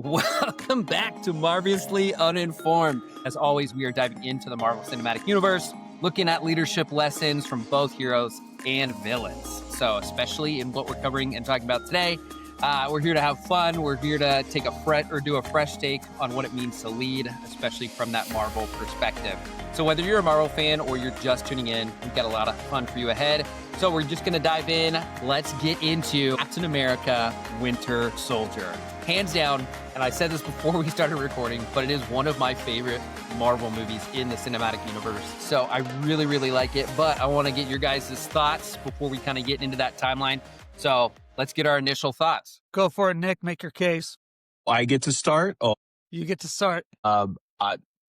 Welcome back to Marvelously Uninformed. As always, we are diving into the Marvel Cinematic Universe, looking at leadership lessons from both heroes and villains. So, especially in what we're covering and talking about today, we're here to have fun. We're here to take do a fresh take on what it means to lead, especially from that Marvel perspective. So, whether you're a Marvel fan or you're just tuning in, we've got a lot of fun for you ahead. So, we're just going to dive in. Let's get into Captain America: Winter Soldier. Hands down, and I said this before we started recording, but it is one of my favorite Marvel movies in the cinematic universe. So I really, really like it, but I want to get your guys' thoughts before we kind of get into that timeline. So let's get our initial thoughts. Go for it, Nick. Make your case. I get to start? Oh, You get to start.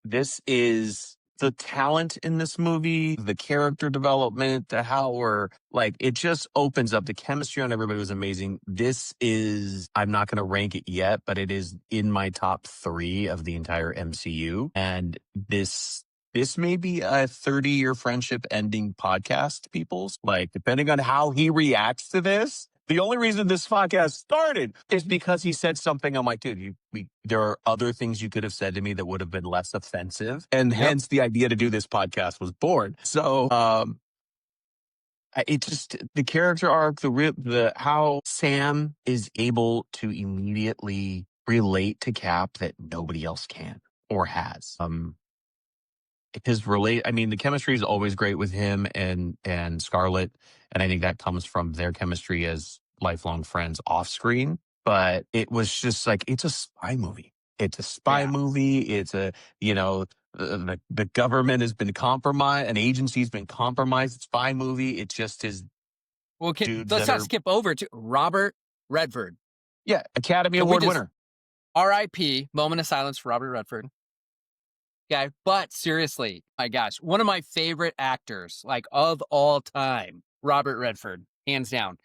this is the talent in this movie, the character development, it just opens up. The chemistry on everybody was amazing. I'm not going to rank it yet, but it is in my top 3 of the entire MCU. And this may be a 30-year friendship ending podcast, peoples. Like, depending on how he reacts to this. The only reason this podcast started is because he said something. I'm like, dude, there are other things you could have said to me that would have been less offensive. And hence the idea to do this podcast was born. So, the character arc, how Sam is able to immediately relate to Cap that nobody else can or has. The chemistry is always great with him and Scarlett. And I think that comes from their chemistry as lifelong friends off screen. But it was just like, it's a spy movie. It's a spy movie. It's the government has been compromised. An agency's been compromised. It's a spy movie. It just is. Well, let's not skip over to Robert Redford. Yeah. Academy Award winner. R.I.P. Moment of silence for Robert Redford. Okay. But seriously, my gosh, one of my favorite actors, like of all time, Robert Redford, hands down.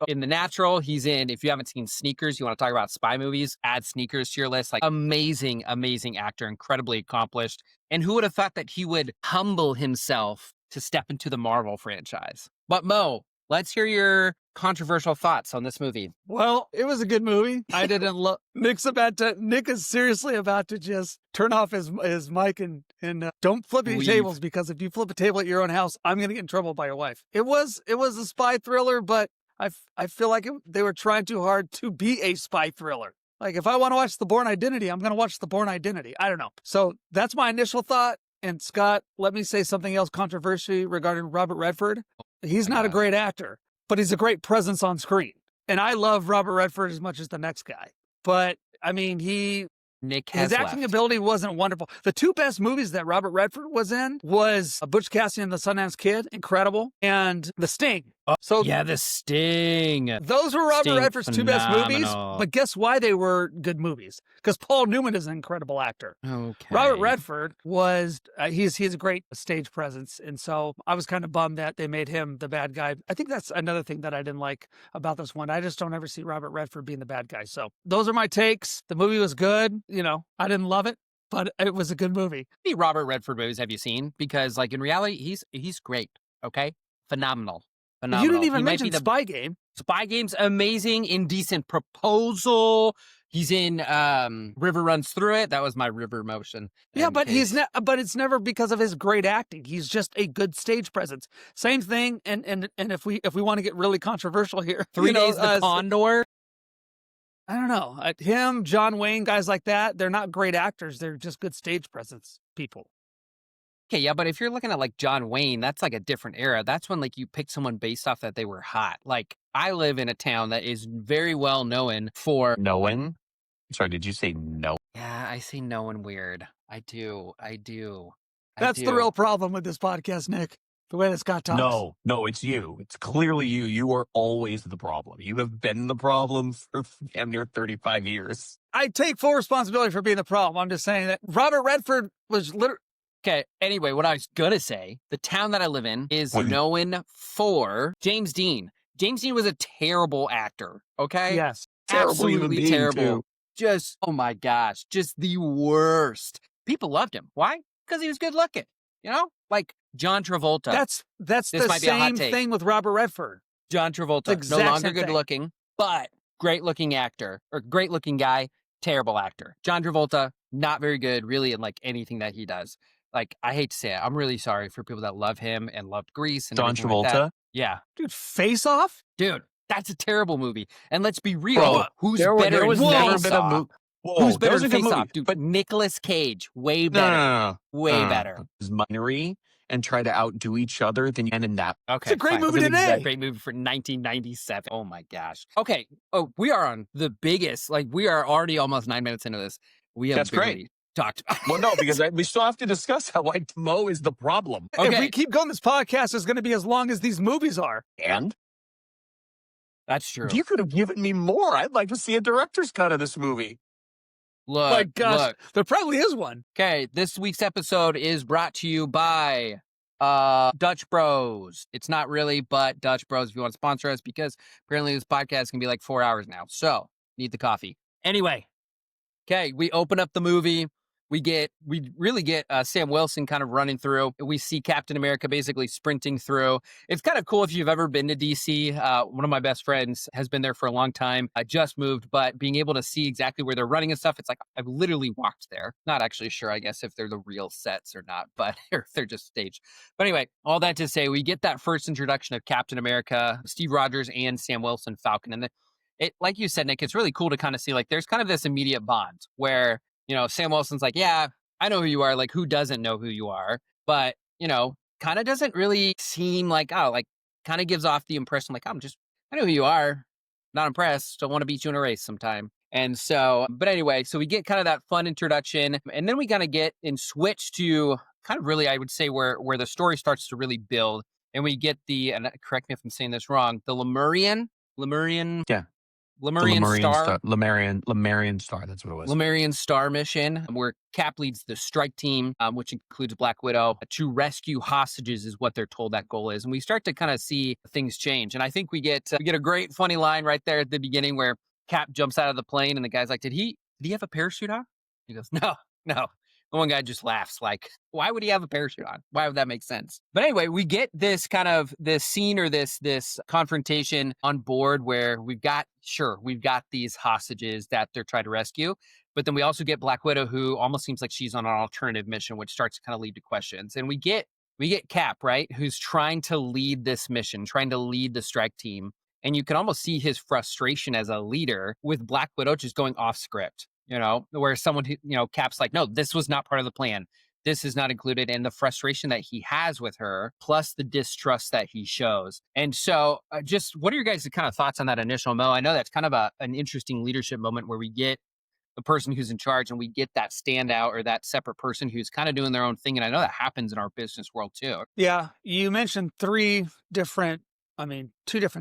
In The Natural, he's in, if you haven't seen Sneakers, you want to talk about spy movies, add Sneakers to your list. Like, amazing, amazing actor, incredibly accomplished. And who would have thought that he would humble himself to step into the Marvel franchise? But Mo, let's hear your controversial thoughts on this movie. Well, it was a good movie. I didn't love. Nick is seriously about to just turn off his mic and don't flip any tables, because if you flip a table at your own house, I'm going to get in trouble by your wife. It was a spy thriller, but I feel like they were trying too hard to be a spy thriller. Like, if I want to watch The Bourne Identity, I'm going to watch The Bourne Identity. I don't know. So that's my initial thought. And Scott, let me say something else controversial regarding Robert Redford. He's not a great actor, but he's a great presence on screen. And I love Robert Redford as much as the next guy. But, I mean, his acting ability wasn't wonderful. The 2 best movies that Robert Redford was in was Butch Cassidy and the Sundance Kid, incredible, and The Sting. The Sting. Those were Robert Redford's 2 best movies, but guess why they were good movies? Because Paul Newman is an incredible actor. Okay. Robert Redford was, he's a great stage presence, and so I was kind of bummed that they made him the bad guy. I think that's another thing that I didn't like about this one. I just don't ever see Robert Redford being the bad guy. So those are my takes. The movie was good. I didn't love it, but it was a good movie. How many Robert Redford movies have you seen? Because, like, in reality, he's great. Okay, phenomenal. You didn't even mention Spy Game. Spy Game's amazing. Indecent Proposal. He's in River Runs Through It. That was my River motion. Yeah, but but it's never because of his great acting. He's just a good stage presence. Same thing. And if we want to get really controversial here, 3 Days the Condor. I don't know. Him, John Wayne, guys like that, they're not great actors. They're just good stage presence people. Okay, yeah, but if you're looking at, like, John Wayne, that's, like, a different era. That's when, like, you pick someone based off that they were hot. Like, I live in a town that is very well known for... Known? Sorry, did you say no? Yeah, I say known weird. I do. That's the real problem with this podcast, Nick. The way that Scott talks. No, it's you. It's clearly you. You are always the problem. You have been the problem for damn near 35 years. I take full responsibility for being the problem. I'm just saying that Robert Redford was literally... Okay, anyway, what I was going to say, the town that I live in is known for James Dean. James Dean was a terrible actor, okay? Yes. Absolutely terrible. Too. Just, oh my gosh, just the worst. People loved him. Why? Because he was good looking, Like John Travolta. That's the same thing with Robert Redford. John Travolta, no longer good looking, but great looking actor or great looking guy. terrible actor. John Travolta, not very good, really, in like anything that he does. Like, I hate to say it, I'm really sorry for people that love him and loved Grease and John everything like that. Travolta? Yeah, Dude, Face Off? dude, that's a terrible movie. And let's be real, Bro, who's there better was in never Face been a Off? movie. Whoa, Who's that better was a in good Face movie. Off, dude? But Nicolas Cage, way no, better, no. way better. It was minery and try to outdo each other, then you end in that. Okay, It's a great fine. movie It's an today. Great movie for 1997. Oh my gosh. Okay. Oh, we are on the biggest. Like, we are already almost 9 minutes into this. We have That's great. barely talked about. Well, no, because we still have to discuss how White Mo is the problem. If Okay. we keep going, this podcast is going to be as long as these movies are. And That's true. you could have given me more. I'd like to see a director's cut of this movie. Look, My gosh, look. there probably is one. Okay, this week's episode is brought to you by Dutch Bros. It's not really, but Dutch Bros, if you want to sponsor us, because apparently this podcast can be like 4 hours now. So, need the coffee. Anyway, okay, we open up the movie. We really get Sam Wilson kind of running through. We see Captain America basically sprinting through. It's kind of cool if you've ever been to DC. One of my best friends has been there for a long time. I just moved, but being able to see exactly where they're running and stuff, it's like I've literally walked there. Not actually sure, I guess, if they're the real sets or not, but or if they're just staged. But anyway, all that to say, we get that first introduction of Captain America, Steve Rogers, and Sam Wilson, Falcon. And it, like you said, Nick, it's really cool to kind of see like there's kind of this immediate bond where Sam Wilson's like, yeah, I know who you are. Like, who doesn't know who you are? But, kind of doesn't really seem like, kind of gives off the impression like, I know who you are. Not impressed. Don't want to beat you in a race sometime. And so, but anyway, so we get kind of that fun introduction. And then we kind of get and switch to kind of really, I would say, where the story starts to really build. And we get and correct me if I'm saying this wrong, the Lemurian Yeah. Lemurian Star. Lemurian Star, that's what it was. Lemurian Star mission, where Cap leads the strike team, which includes Black Widow, to rescue hostages is what they're told that goal is. And we start to kind of see things change. And I think we get a great funny line right there at the beginning where Cap jumps out of the plane and the guy's like, did he have a parachute on? He goes, no. The one guy just laughs like, why would he have a parachute on? Why would that make sense? But anyway, we get this scene or this confrontation on board where we've got these hostages that they're trying to rescue. But then we also get Black Widow, who almost seems like she's on an alternative mission, which starts to kind of lead to questions. And we get Cap, right, who's trying to lead this mission, trying to lead the strike team. And you can almost see his frustration as a leader with Black Widow just going off script. Where someone who, Cap's like, no, this was not part of the plan. This is not included. And the frustration that he has with her, plus the distrust that he shows. And so just what are your guys' kind of thoughts on that initial Mo? I know that's kind of an interesting leadership moment where we get the person who's in charge and we get that standout or that separate person who's kind of doing their own thing. And I know that happens in our business world too. Yeah, you mentioned two different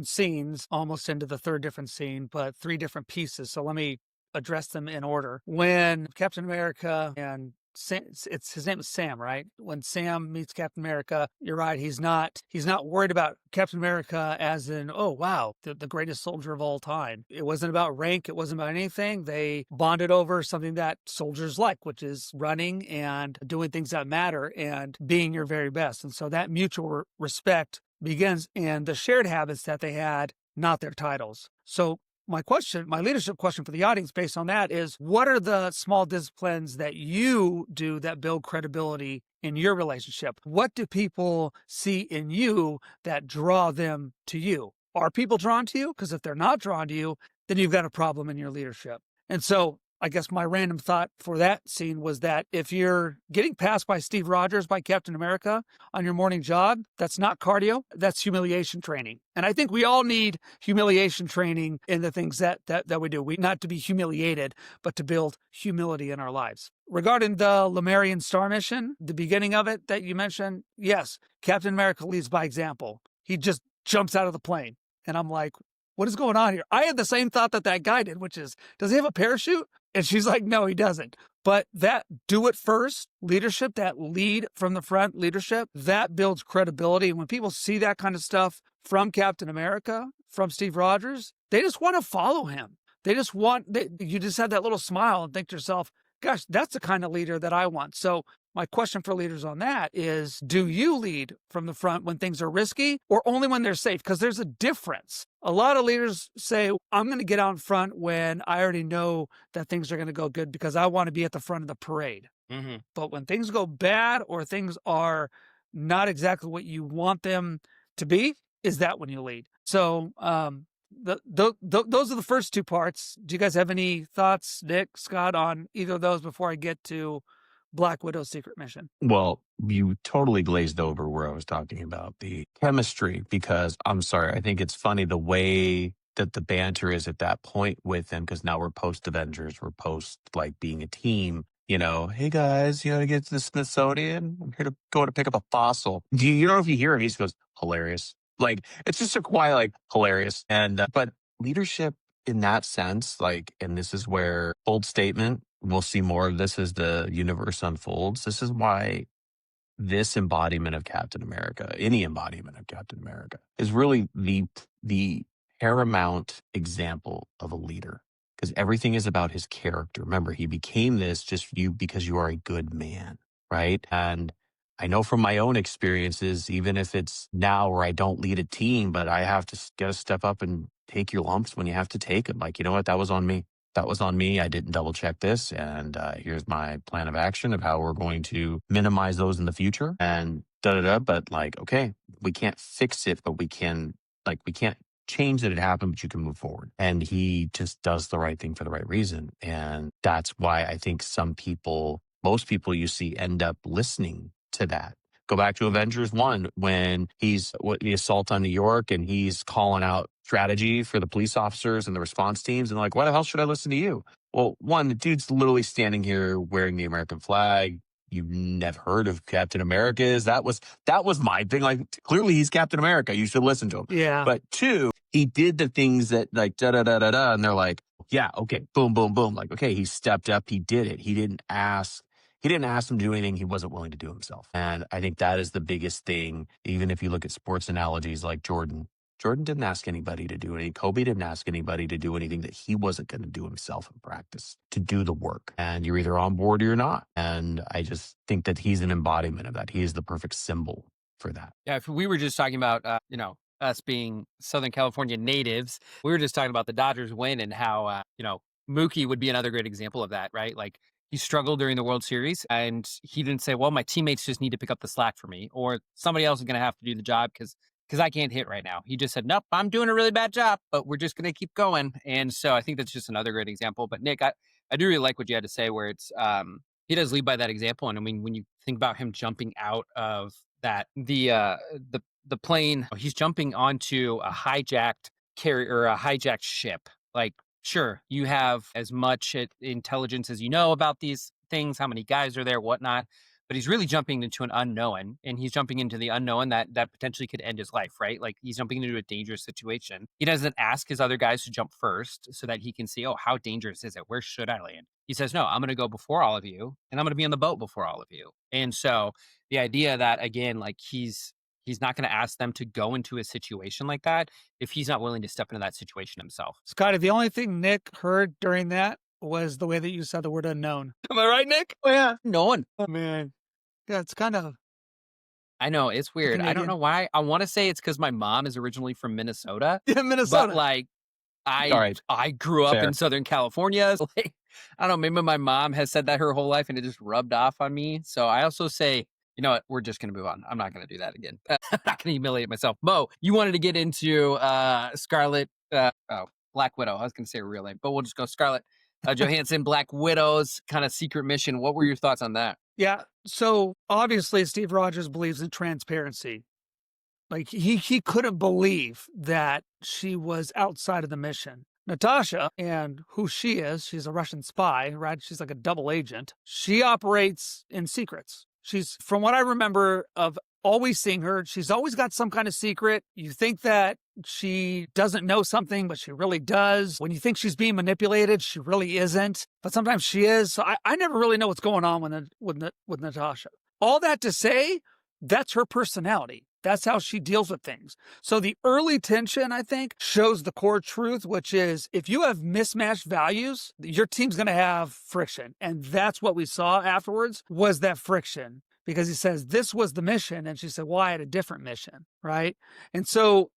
scenes, almost into the third different scene, but three different pieces. So let me address them in order. When Captain America and his name is Sam, right? When Sam meets Captain America, you're right. He's not worried about Captain America as in, oh, wow, the greatest soldier of all time. It wasn't about rank. It wasn't about anything. They bonded over something that soldiers like, which is running and doing things that matter and being your very best. And so that mutual respect begins in the shared habits that they had, not their titles. So my leadership question for the audience based on that is, what are the small disciplines that you do that build credibility in your relationship? What do people see in you that draw them to you? Are people drawn to you? Because if they're not drawn to you, then you've got a problem in your leadership. And so I guess my random thought for that scene was that if you're getting passed by Steve Rogers, by Captain America on your morning jog, that's not cardio, that's humiliation training. And I think we all need humiliation training in the things that we do. Not to be humiliated, but to build humility in our lives. Regarding the Lemurian Star mission, the beginning of it that you mentioned, yes, Captain America leads by example. He just jumps out of the plane. And I'm like, what is going on here? I had the same thought that guy did, which is, does he have a parachute? And she's like, no, he doesn't. But that do it first leadership, that lead from the front leadership, that builds credibility. And when people see that kind of stuff from Captain America, from Steve Rogers, they just want to follow him. You just have that little smile and think to yourself, gosh, that's the kind of leader that I want. So my question for leaders on that is, do you lead from the front when things are risky or only when they're safe? Because there's a difference. A lot of leaders say, I'm going to get out front when I already know that things are going to go good because I want to be at the front of the parade. Mm-hmm. But when things go bad or things are not exactly what you want them to be, is that when you lead? So those are the first two parts. Do you guys have any thoughts, Nick, Scott, on either of those before I get to Black Widow's secret mission? Well, you totally glazed over where I was talking about the chemistry, because I'm sorry, I think it's funny the way that the banter is at that point with them, because now we're post Avengers, we're post like being a team. Hey guys, to get to the Smithsonian. I'm here to go to pick up a fossil. You know if you hear him, he just goes hilarious. Like it's just a quiet, like hilarious. And but leadership in that sense, like, and this is where bold statement. We'll see more of this as the universe unfolds. This is why this embodiment of Captain America, any embodiment of Captain America, is really the paramount example of a leader, because everything is about his character. Remember, he became this just because you are a good man, right? And I know from my own experiences, even if it's now where I don't lead a team, but I have to get to step up and take your lumps when you have to take them. Like, you know what? That was on me. That was on me. I didn't double check this. And here's my plan of action of how we're going to minimize those in the future. And But like, okay, we can't fix it, but we can't change that it happened, but you can move forward. And he just does the right thing for the right reason. And that's why I think most people you see end up listening to that. Go back to Avengers 1 when the assault on New York and he's calling out strategy for the police officers and the response teams. And like, why the hell should I listen to you? Well, one, the dude's literally standing here wearing the American flag. You've never heard of Captain America. That was my thing. Like, clearly he's Captain America. You should listen to him. Yeah. But two, he did the things that like da da da da da, and they're like, yeah, okay, boom, boom, boom. Like, okay, he stepped up. He did it. He didn't ask him to do anything he wasn't willing to do himself. And I think that is the biggest thing. Even if you look at sports analogies like Jordan didn't ask anybody to do anything. Kobe didn't ask anybody to do anything that he wasn't going to do himself in practice, to do the work. And you're either on board or you're not. And I just think that he's an embodiment of that. He is the perfect symbol for that. Yeah, if we were just talking about, us being Southern California natives, we were just talking about the Dodgers win and how, Mookie would be another great example of that, right? Like, he struggled during the World Series and he didn't say, well, my teammates just need to pick up the slack for me, or somebody else is going to have to do the job because I can't hit right now. He just said, nope, I'm doing a really bad job, but we're just going to keep going. And so I think that's just another great example. But Nick, I do really like what you had to say where it's, he does lead by that example. And I mean, when you think about him jumping out of that, the plane, he's jumping onto a hijacked carrier or a hijacked ship. Like, sure, you have as much intelligence as you know about these things, how many guys are there, whatnot, but he's really jumping into an unknown, and he's jumping into the unknown that potentially could end his life, right? Like, he's jumping into a dangerous situation. He doesn't ask his other guys to jump first so that he can see, oh, how dangerous is it? Where should I land? He says, no, I'm going to go before all of you, and I'm going to be on the boat before all of you. And so the idea that, again, like, he's not going to ask them to go into a situation like that if he's not willing to step into that situation himself. Scotty, the only thing Nick heard during that was the way that you said the word unknown. Am I right, Nick? Oh, yeah. No one. Oh, man. Yeah, it's kind of... I know, it's weird. I don't know why. I want to say it's because my mom is originally from Minnesota. Yeah, Minnesota. But, like, I grew up in Southern California. So, like, I don't know, maybe my mom has said that her whole life and it just rubbed off on me. So I also say, you know what? We're just going to move on. I'm not going to do that again. I'm not going to humiliate myself. Mo, you wanted to get into Black Widow. I was going to say her real name, but we'll just go Scarlett Johansson, Black Widow's kind of secret mission. What were your thoughts on that? Yeah. So obviously Steve Rogers believes in transparency. Like, he couldn't believe that she was outside of the mission. Natasha, and who she is, she's a Russian spy, right? She's like a double agent. She operates in secrets. She's, from what I remember of always seeing her, she's always got some kind of secret. You think that she doesn't know something, but she really does. When you think she's being manipulated, she really isn't. But sometimes she is. So I never really know what's going on with Natasha. All that to say, that's her personality. That's how she deals with things. So the early tension, I think, shows the core truth, which is if you have mismatched values, your team's going to have friction. And that's what we saw afterwards was that friction. Because he says, this was the mission. And she said, well, I had a different mission, right? And so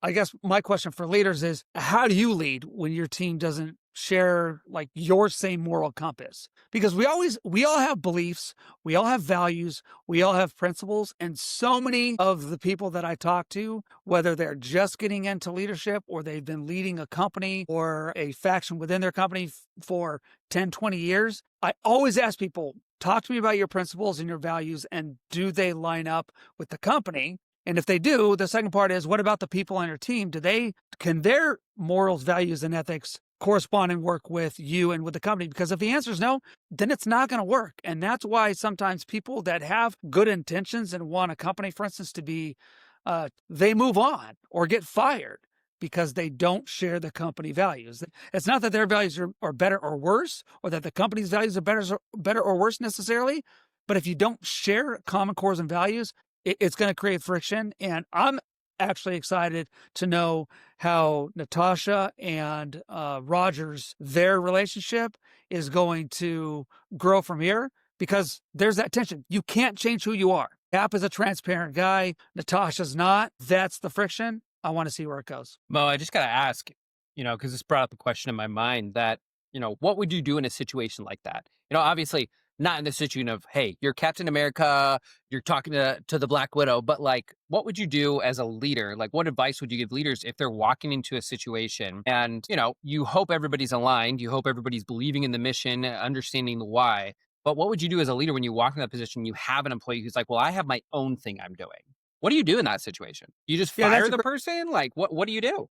I guess my question for leaders is, how do you lead when your team doesn't share like your same moral compass? Because we all have beliefs, we all have values, we all have principles. And so many of the people that I talk to, whether they're just getting into leadership or they've been leading a company or a faction within their company for 10, 20 years, I always ask people, talk to me about your principles and your values, and do they line up with the company? And if they do, the second part is, what about the people on your team? Can their morals, values, and ethics correspond and work with you and with the company? Because if the answer is no, then it's not going to work. And that's why sometimes people that have good intentions and want a company, for instance, to be, they move on or get fired because they don't share the company values. It's not that their values are better or worse, or that the company's values are better or worse necessarily. But if you don't share common cores and values, it's going to create friction. And I'm actually excited to know how Natasha and Rogers, their relationship is going to grow from here, because there's that tension. You can't change who you are. Cap is a transparent guy. Natasha's not. That's the friction. I want to see where it goes. Mo, I just got to ask, because this brought up a question in my mind that, what would you do in a situation like that? Obviously not in the situation of, hey, you're Captain America, you're talking to the Black Widow, but like, what would you do as a leader? Like, what advice would you give leaders if they're walking into a situation and, you hope everybody's aligned, you hope everybody's believing in the mission, understanding the why, but what would you do as a leader when you walk in that position, you have an employee who's like, well, I have my own thing I'm doing? What do you do in that situation? You just fire the person? Like, what do you do?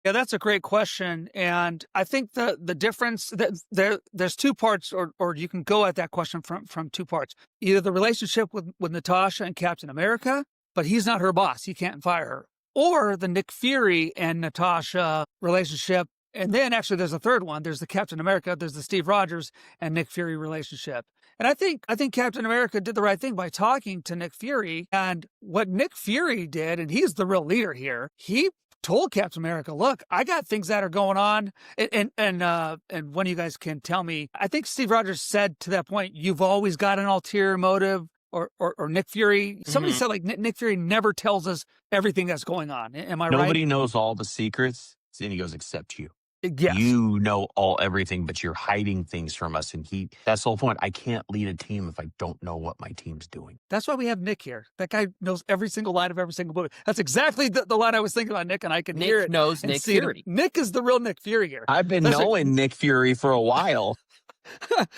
Yeah, that's a great question. And I think the difference that there's two parts, or you can go at that question from two parts. Either the relationship with Natasha and Captain America, but he's not her boss. He can't fire her. Or the Nick Fury and Natasha relationship. And then actually there's a third one. There's the Captain America, there's the Steve Rogers and Nick Fury relationship. And I think Captain America did the right thing by talking to Nick Fury. And what Nick Fury did, and he's the real leader here, he told Captain America, look, I got things that are going on. And one of you guys can tell me, I think Steve Rogers said to that point, you've always got an ulterior motive. Or Nick Fury. Somebody said like Nick Fury never tells us everything that's going on. Am I right? Nobody knows all the secrets. And he goes, except you. Yes. You know everything, but you're hiding things from us. And that's the whole point. I can't lead a team if I don't know what my team's doing. That's why we have Nick here. That guy knows every single line of every single movie. That's exactly the line I was thinking about, Nick, and I can hear it. Nick knows Nick Fury. Nick is the real Nick Fury here. I've been knowing Nick Fury for a while.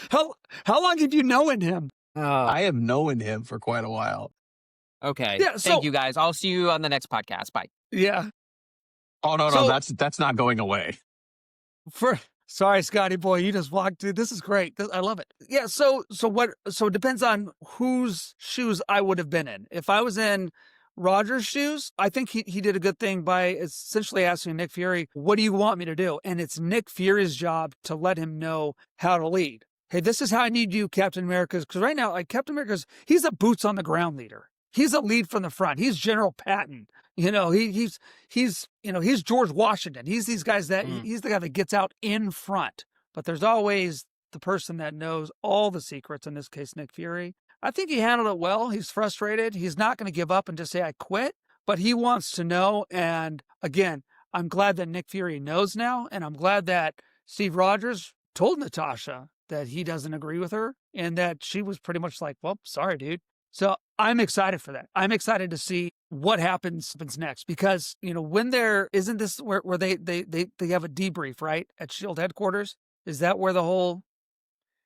How long have you known him? I have known him for quite a while. Okay. Yeah, Thank you, guys. I'll see you on the next podcast. Bye. Yeah. Oh, no, that's not going away. Sorry, Scotty boy, you just walked through. This is great. I love it. Yeah. So it depends on whose shoes I would have been in. If I was in Roger's shoes, I think he did a good thing by essentially asking Nick Fury, what do you want me to do? And it's Nick Fury's job to let him know how to lead. Hey, this is how I need you, Captain America. Because right now, like Captain America's, he's a boots on the ground leader. He's a lead from the front. He's General Patton. He's George Washington. He's these guys he's the guy that gets out in front. But there's always the person that knows all the secrets. In this case, Nick Fury. I think he handled it well. He's frustrated. He's not going to give up and just say, I quit. But he wants to know. And again, I'm glad that Nick Fury knows now. And I'm glad that Steve Rogers told Natasha that he doesn't agree with her and that she was pretty much like, well, sorry, dude. So I'm excited for that. I'm excited to see what happens next because, when isn't this where they have a debrief, right? At SHIELD headquarters? Is that where the whole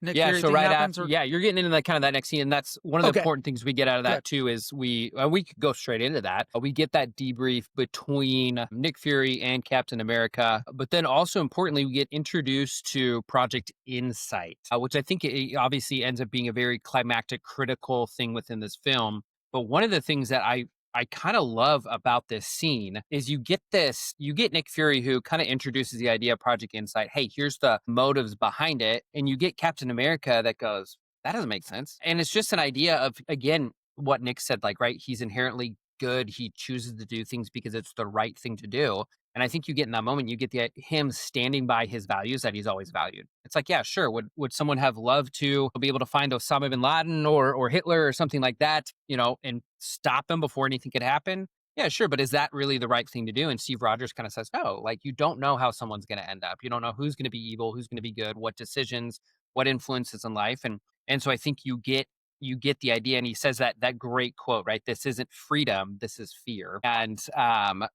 Nick Fury thing right happens? after, you're getting into that next scene. And that's one of the important things we get out of that too, is we could go straight into that. We get that debrief between Nick Fury and Captain America, but then also importantly, we get introduced to Project Insight, which I think it obviously ends up being a very climactic, critical thing within this film. But one of the things that I kind of love about this scene is you get Nick Fury who kind of introduces the idea of Project Insight. Hey, here's the motives behind it. And you get Captain America that goes, that doesn't make sense. And it's just an idea of, again, what Nick said, like, right, he's inherently good. He chooses to do things because it's the right thing to do. And I think you get in that moment, you get him standing by his values that he's always valued. It's like, yeah, sure. Would someone have loved to be able to find Osama bin Laden or Hitler or something like that, and stop him before anything could happen? Yeah, sure. But is that really the right thing to do? And Steve Rogers kind of says, no, like you don't know how someone's going to end up. You don't know who's going to be evil, who's going to be good, what decisions, what influences in life. And so I think you get the idea. And he says that great quote, right? This isn't freedom, this is fear. And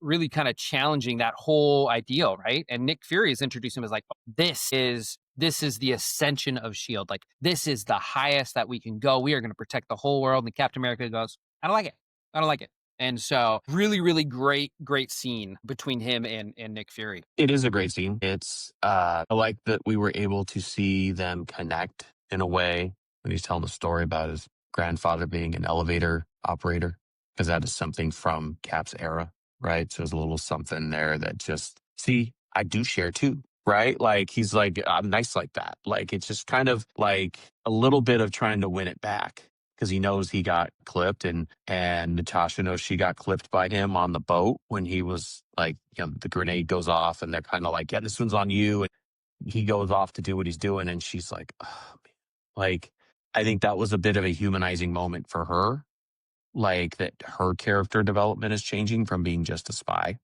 really kind of challenging that whole ideal, right? And Nick Fury is introducing him as like, this is the ascension of S.H.I.E.L.D. Like, this is the highest that we can go. We are going to protect the whole world. And Captain America goes, I don't like it. I don't like it. And so really, really great scene between him and Nick Fury. It is a great scene. I like that we were able to see them connect in a way when he's telling the story about his grandfather being an elevator operator, because that is something from Cap's era, right? So there's a little something there that just, see, I do share too, right? Like he's like, I'm nice like that. Like it's just kind of like a little bit of trying to win it back, because he knows he got clipped, and Natasha knows she got clipped by him on the boat when he was like, the grenade goes off and they're kind of like, yeah, this one's on you. And he goes off to do what he's doing. And she's like, oh, man. Like, I think that was a bit of a humanizing moment for her. Like that her character development is changing from being just a spy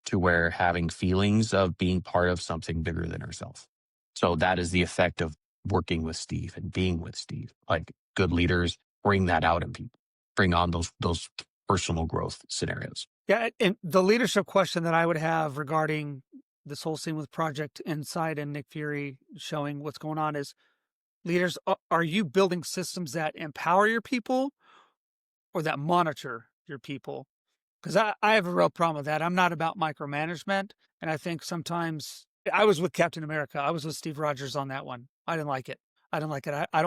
to where having feelings of being part of something bigger than herself. So that is the effect of working with Steve and being with Steve. Like good leaders bring that out in people, bring on those personal growth scenarios. Yeah, and the leadership question that I would have regarding this whole scene with Project Insight and Nick Fury showing what's going on is, leaders, are you building systems that empower your people or that monitor your people? Because I have a real problem with that. I'm not about micromanagement. And I think sometimes I was with Captain America. I was with Steve Rogers on that one. I didn't like it. I don't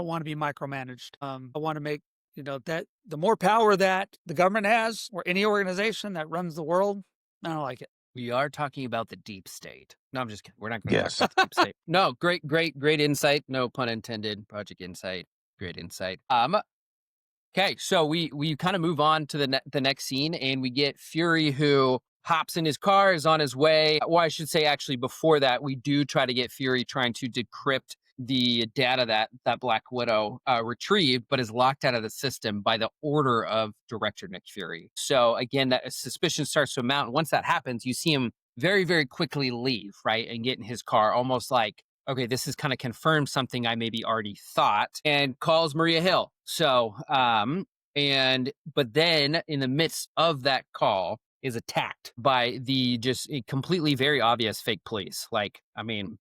want to be micromanaged. I want to make, that the more power that the government has or any organization that runs the world, I don't like it. We are talking about the deep state. No, I'm just kidding. We're not going to talk about the deep state. No, great insight. No pun intended. Project Insight. Great insight. Okay, so we kind of move on to the next scene, and we get Fury, who hops in his car, is on his way. Well, I should say, actually, before that, we do try to get Fury trying to decrypt the data that Black Widow retrieved, but is locked out of the system by the order of director Nick Fury. So again, that suspicion starts to mount. Once that happens, you see him very, very quickly leave, right, and get in his car, almost like, okay, this has kind of confirmed something I maybe already thought, and calls Maria Hill. So, but then in the midst of that call is attacked by the just completely very obvious fake police. Like, I mean,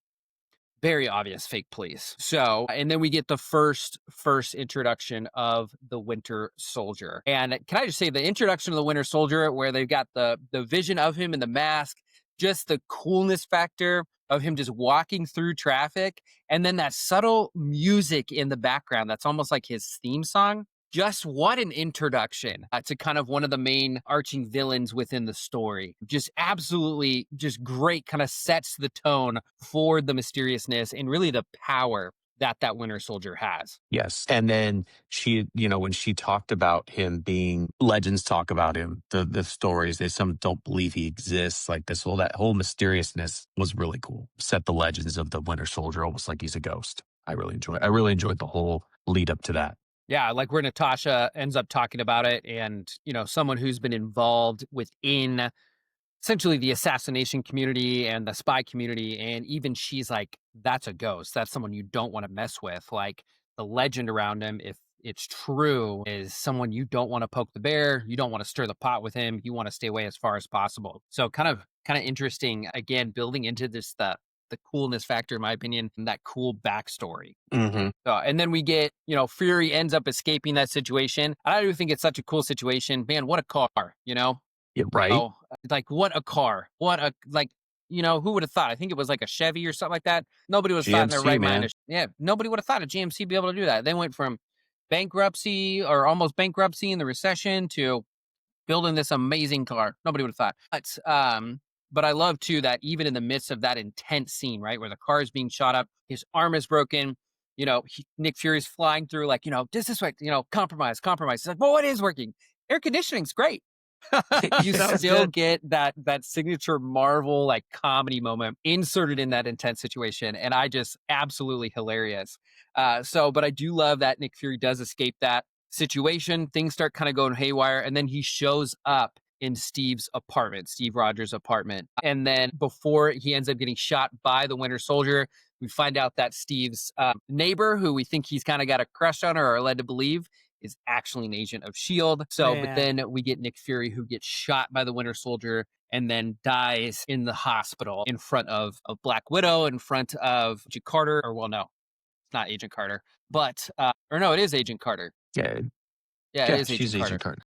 very obvious fake police. So, and then we get the first introduction of the Winter Soldier. And can I just say, the introduction of the Winter Soldier, where they've got the vision of him in the mask, just the coolness factor of him just walking through traffic, and then that subtle music in the background that's almost like his theme song. Just what an introduction to kind of one of the main arching villains within the story. Just absolutely just great, kind of sets the tone for the mysteriousness and really the power that Winter Soldier has. Yes. And then she, when she talked about him being, legends talk about him, the stories, some don't believe he exists, like that whole mysteriousness was really cool. Set the legends of the Winter Soldier almost like he's a ghost. I really enjoyed the whole lead up to that. Yeah, like where Natasha ends up talking about it, and, someone who's been involved within essentially the assassination community and the spy community. And even she's like, that's a ghost. That's someone you don't want to mess with. Like, the legend around him, if it's true, is someone you don't want to poke the bear. You don't want to stir the pot with him. You want to stay away as far as possible. So kind of interesting, again, building into this, the coolness factor, in my opinion, and that cool backstory. Mm-hmm. And then we get, Fury ends up escaping that situation. I do think it's such a cool situation. Man, what a car, Yeah, right. Like, what a car. Who would have thought? I think it was like a Chevy or something like that. Nobody would have thought in their right mind. Yeah, nobody would have thought a GMC be able to do that. They went from bankruptcy or almost bankruptcy in the recession to building this amazing car. Nobody would have thought. But I love, too, that even in the midst of that intense scene, right, where the car is being shot up, his arm is broken, Nick Fury's flying through, like, this way, compromise. He's like, well, it is working. air conditioning's great. You That was still good. get that signature Marvel like comedy moment inserted in that intense situation, and I just absolutely hilarious. But I do love that Nick Fury does escape that situation. Things start kind of going haywire, and then he shows up in Steve's apartment, Steve Rogers' apartment, and then before he ends up getting shot by the Winter Soldier, we find out that Steve's neighbor, who we think he's kind of got a crush on or are led to believe, is actually an agent of S.H.I.E.L.D. But Man. then we get Nick Fury, who gets shot by the Winter Soldier and then dies in the hospital in front of Black Widow, in front of Agent Carter. Or, well, no, it's not Agent Carter. But, or no, it is Agent Carter. Yeah, Yeah, it is she's Agent Agent Carter. Carter.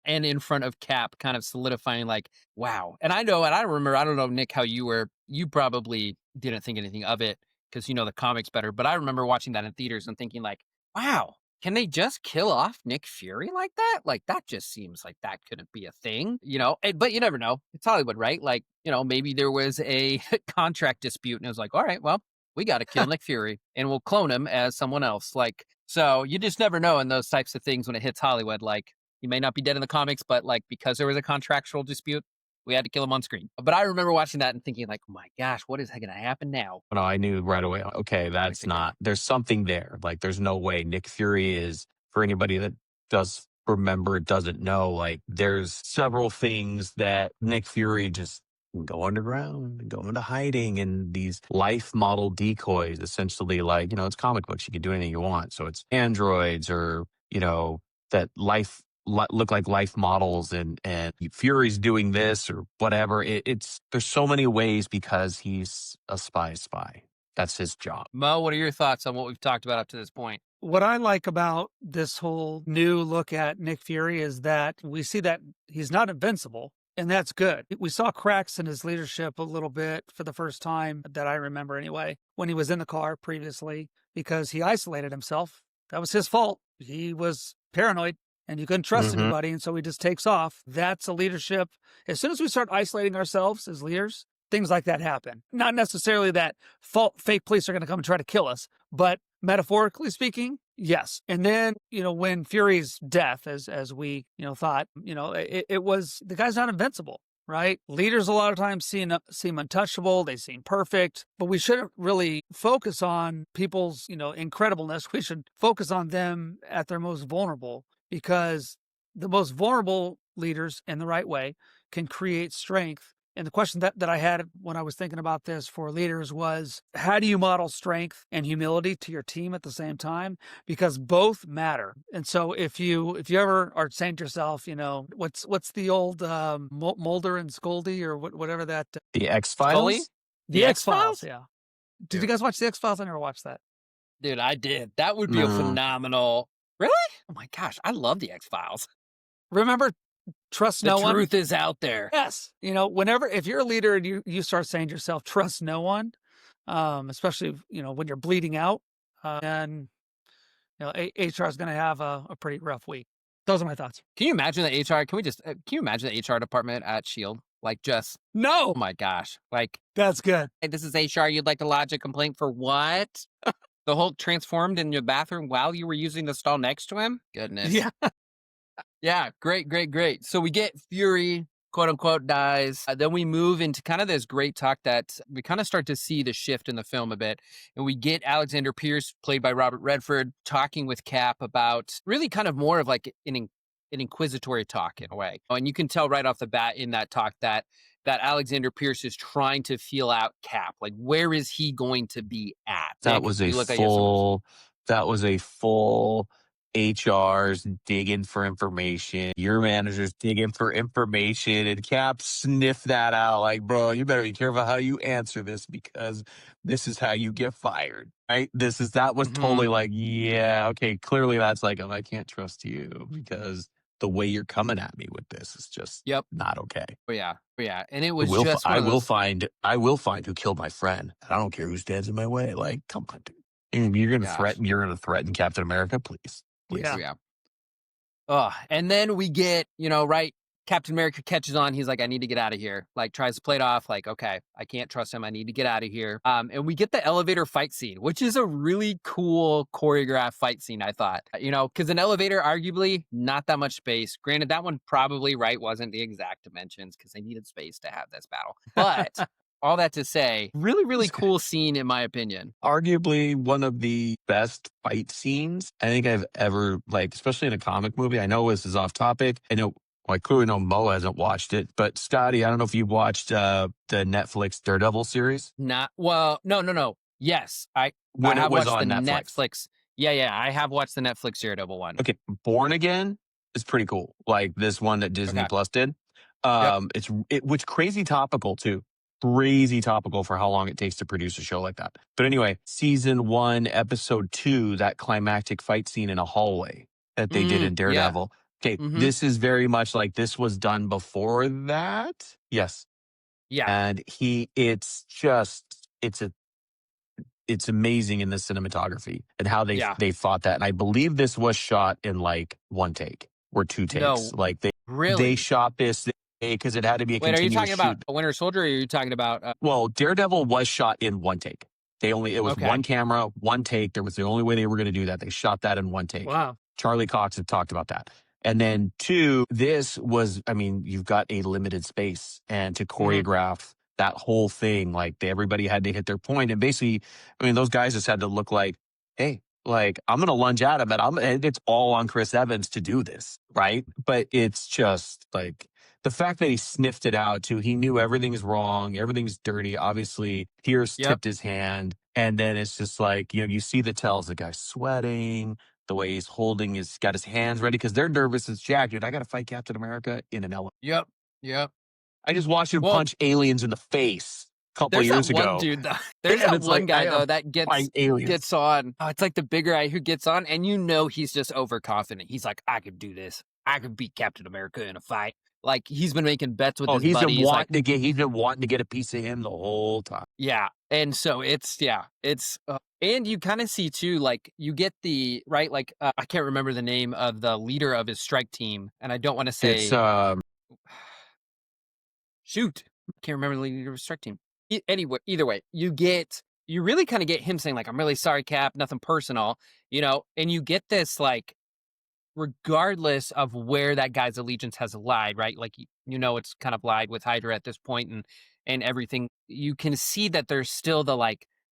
And in front of Cap, kind of solidifying, like, wow. And I know, and I remember, I don't know, Nick, how you were. You probably didn't think anything of it because you know the comics better. But I remember watching that in theaters and thinking, like, wow, can they just kill off Nick Fury like that? Like, that just seems like that couldn't be a thing, you know? But you never know. It's Hollywood, right? Like, you know, maybe there was a contract dispute and it was like, all right, well, we got to kill Nick Fury and we'll clone him as someone else. Like, so you just never know in those types of things when it hits Hollywood. Like, he may not be dead in the comics, but like because there was a contractual dispute, we had to kill him on screen. But I remember watching that and thinking like, oh my gosh, what is going to happen now? No, I knew right away. Okay, that's not. There's something there. Like, there's no way Nick Fury is. For anybody that does remember, doesn't know. Like, there's several things that Nick Fury just can go underground and go into hiding, and these life model decoys. Essentially, like, you know, it's comic books. You can do anything you want. So it's androids or that look like life models, and Fury's doing this or whatever. It's there's so many ways because he's a spy. That's his job. Mo, what are your thoughts on what we've talked about up to this point? What I like about this whole new look at Nick Fury is that we see that he's not invincible, and that's good. We saw cracks in his leadership a little bit for the first time that I remember anyway, when he was in the car previously, because he isolated himself. That was his fault. He was paranoid and you couldn't trust anybody, and so he just takes off. That's a leadership. As soon as we start isolating ourselves as leaders, things like that happen. Not necessarily that fake police are going to come and try to kill us, but metaphorically speaking, yes. And then, when Fury's death, as we, thought, it was, the guy's not invincible, right? Leaders a lot of times seem untouchable. They seem perfect, but we shouldn't really focus on people's, incredibleness. We should focus on them at their most vulnerable, because the most vulnerable leaders in the right way can create strength. And the question that I had when I was thinking about this for leaders was, how do you model strength and humility to your team at the same time? Because both matter. And so if you ever are saying to yourself, what's the old Mulder and Scully or whatever that? The X-Files? The X-Files, yeah. Did you guys watch the X-Files? I never watched that. Dude, I did. That would be a phenomenal... Really? Oh my gosh, I love the X-Files. Remember, trust no one. The truth is out there. Yes. If you're a leader and you start saying to yourself, trust no one, especially, when you're bleeding out, then, HR is going to have a pretty rough week. Those are my thoughts. Can you imagine the HR? Can you imagine the HR department at S.H.I.E.L.D.? Like, just, no. Oh my gosh. Like, that's good. Hey, this is HR. You'd like to lodge a complaint for what? The Hulk transformed in your bathroom while you were using the stall next to him? Goodness. Yeah. Yeah, great. So we get Fury, quote unquote, dies. Then we move into kind of this great talk that we kind of start to see the shift in the film a bit. And we get Alexander Pierce, played by Robert Redford, talking with Cap about really kind of more of like an inquisitory talk in a way. And you can tell right off the bat in that talk that Alexander Pierce is trying to feel out Cap. Like, where is he going to be at? That was a full HR's digging for information. Your manager's digging for information, and Cap sniffed that out. Like, bro, you better be careful how you answer this, because this is how you get fired, right? That was totally like, yeah, okay. Clearly that's like, I can't trust you because the way you're coming at me with this is just not okay. Oh yeah. And it was I will find who killed my friend. I don't care who stands in my way. Like, come on, dude. You're gonna threaten Captain America, please. Yeah. Oh, and then we get, right, Captain America catches on. He's like, I need to get out of here. Like, tries to play it off. Like, okay, I can't trust him. I need to get out of here. And we get the elevator fight scene, which is a really cool choreographed fight scene, I thought. Because an elevator, arguably, not that much space. Granted, that one probably, right, wasn't the exact dimensions because they needed space to have this battle. But all that to say, really, really cool scene, in my opinion. Arguably one of the best fight scenes I think I've ever, like, especially in a comic movie. I know this is off topic. I clearly know Mo hasn't watched it, but Scotty, I don't know if you watched the Netflix Daredevil series. No. Yes, I When it have was watched on the Netflix. Netflix. Yeah, I have watched the Netflix Daredevil one. Okay, Born Again is pretty cool. Like this one that Disney Okay. Plus did. Yep. Which crazy topical too. Crazy topical for how long it takes to produce a show like that. But anyway, season 1, episode 2, that climactic fight scene in a hallway that they did in Yeah. Daredevil. Okay, this is very much like this was done before that. Yes. Yeah. And it's amazing in the cinematography and how they fought that. And I believe this was shot in like one take or two takes. No, like really? they shot this because it had to be a Wait, are you continuous talking shoot. about Winter Soldier, or are you talking about? Well, Daredevil was shot in one take. It was Okay. one camera, one take. There was the only way they were going to do that. They shot that in one take. Wow. Charlie Cox had talked about that. And then 2, this was, I mean, you've got a limited space, and to choreograph that whole thing, like everybody had to hit their point. And basically, I mean, those guys just had to look like, hey, like I'm going to lunge at him, and it's all on Chris Evans to do this, right? But it's just like the fact that he sniffed it out too. He knew everything's wrong, everything's dirty. Obviously, Pierce tipped his hand, and then it's just like, you see the tells, the guy's sweating. The way he's got his hands ready because they're nervous as Jack. Dude, I got to fight Captain America in an elevator. Yep. I just watched him punch aliens in the face a couple of years ago. One dude, though. There's that one guy, though, that gets on. Oh, it's like the bigger guy who gets on, and he's just overconfident. He's like, I could do this. I could beat Captain America in a fight. Like, he's been making bets with his buddies. He's been wanting to get a piece of him the whole time. Yeah. And so and you kind of see too, like you get the, right, like, I can't remember the name of the leader of his strike team. And I don't want to say, shoot, I can't remember the leader of his strike team. Anyway, either way, you really kind of get him saying like, I'm really sorry, Cap, nothing personal, and you get this, like, regardless of where that guy's allegiance has lied, right? Like, it's kind of lied with Hydra at this point and everything. You can see that there's still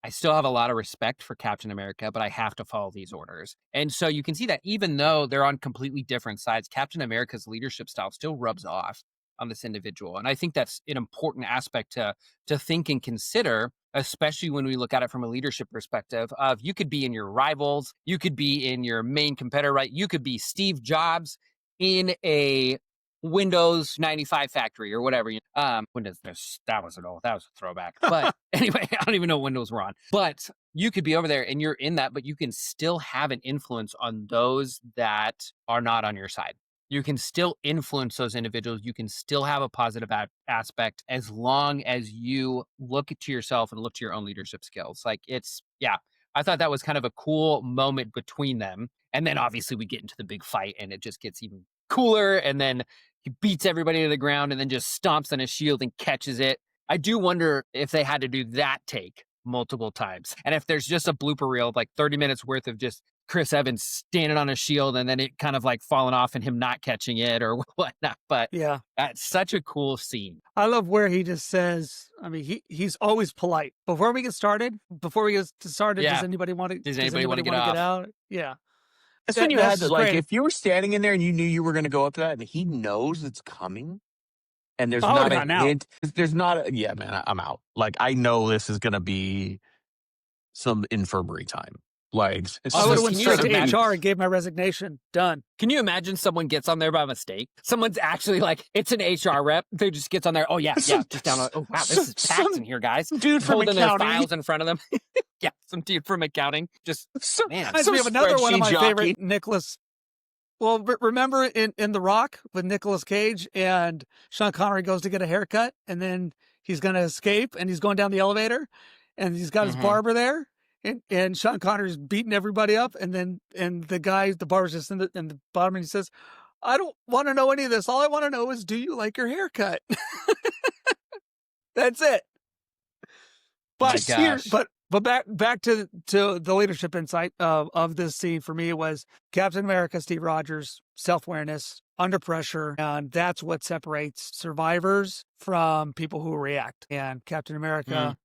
I still have a lot of respect for Captain America, but I have to follow these orders. And so you can see that even though they're on completely different sides, Captain America's leadership style still rubs off on this individual. And I think that's an important aspect to think and consider, especially when we look at it from a leadership perspective of, you could be in your rivals, you could be in your main competitor, right? You could be Steve Jobs in a Windows 95 factory or whatever. That was a throwback. But anyway, I don't even know what Windows were on. But you could be over there and you're in that, but you can still have an influence on those that are not on your side. You can still influence those individuals. You can still have a positive aspect as long as you look to yourself and look to your own leadership skills. Like, I thought that was kind of a cool moment between them. And then obviously we get into the big fight and it just gets even cooler. And then he beats everybody to the ground and then just stomps on his shield and catches it. I do wonder if they had to do that take multiple times. And if there's just a blooper reel of like 30 minutes worth of just Chris Evans standing on a shield and then it kind of like falling off and him not catching it or whatnot. But yeah, that's such a cool scene. I love where he just says, I mean, he's always polite. Before we get started, does anybody want to get out? Yeah. That's when you had to, like, if you were standing in there and you knew you were going to go up to that and he knows it's coming and there's not a hint. Yeah, man, I'm out. Like, I know this is going to be some infirmary time. Like, I would have went straight to HR and gave my resignation. Done. Can you imagine someone gets on there by mistake? Someone's actually like, it's an HR rep. They just gets on there. Oh yeah, just down. Oh wow, this is packed in here, guys. Dude from holding accounting. their files in front of them. Yeah, some dude from accounting. Just man. We have another one of my favorite Nicholas. Well, remember in The Rock with Nicolas Cage and Sean Connery goes to get a haircut and then he's going to escape and he's going down the elevator and he's got his barber there. And Sean Connery's beating everybody up, and the barber's just in the bottom, and he says, I don't want to know any of this. All I want to know is, do you like your haircut? That's it. My But gosh. but back to the leadership insight of this scene for me was Captain America, Steve Rogers, self-awareness, under pressure, and that's what separates survivors from people who react. And Captain America,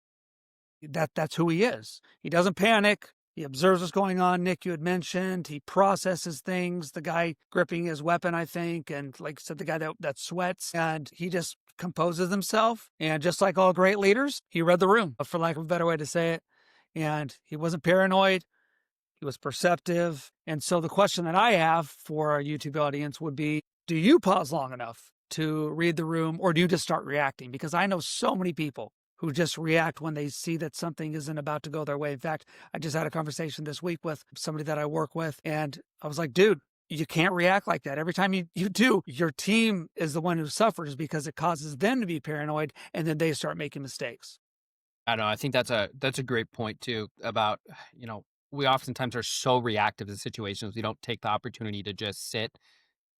that's who he is. He doesn't panic. He observes what's going on. Nick, you had mentioned he processes things. The guy gripping his weapon, I think, and like I said, the guy that sweats, and he just composes himself. And just like all great leaders, he read the room, for lack of a better way to say it. And he wasn't paranoid. He was perceptive. And so the question that I have for our YouTube audience would be, do you pause long enough to read the room, or do you just start reacting? Because I know so many people who just react when they see that something isn't about to go their way. In fact, I just had a conversation this week with somebody that I work with, and I was like, dude, you can't react like that. Every time you do, your team is the one who suffers because it causes them to be paranoid, and then they start making mistakes. I don't know. I think that's a great point too about, we oftentimes are so reactive to situations. We don't take the opportunity to just sit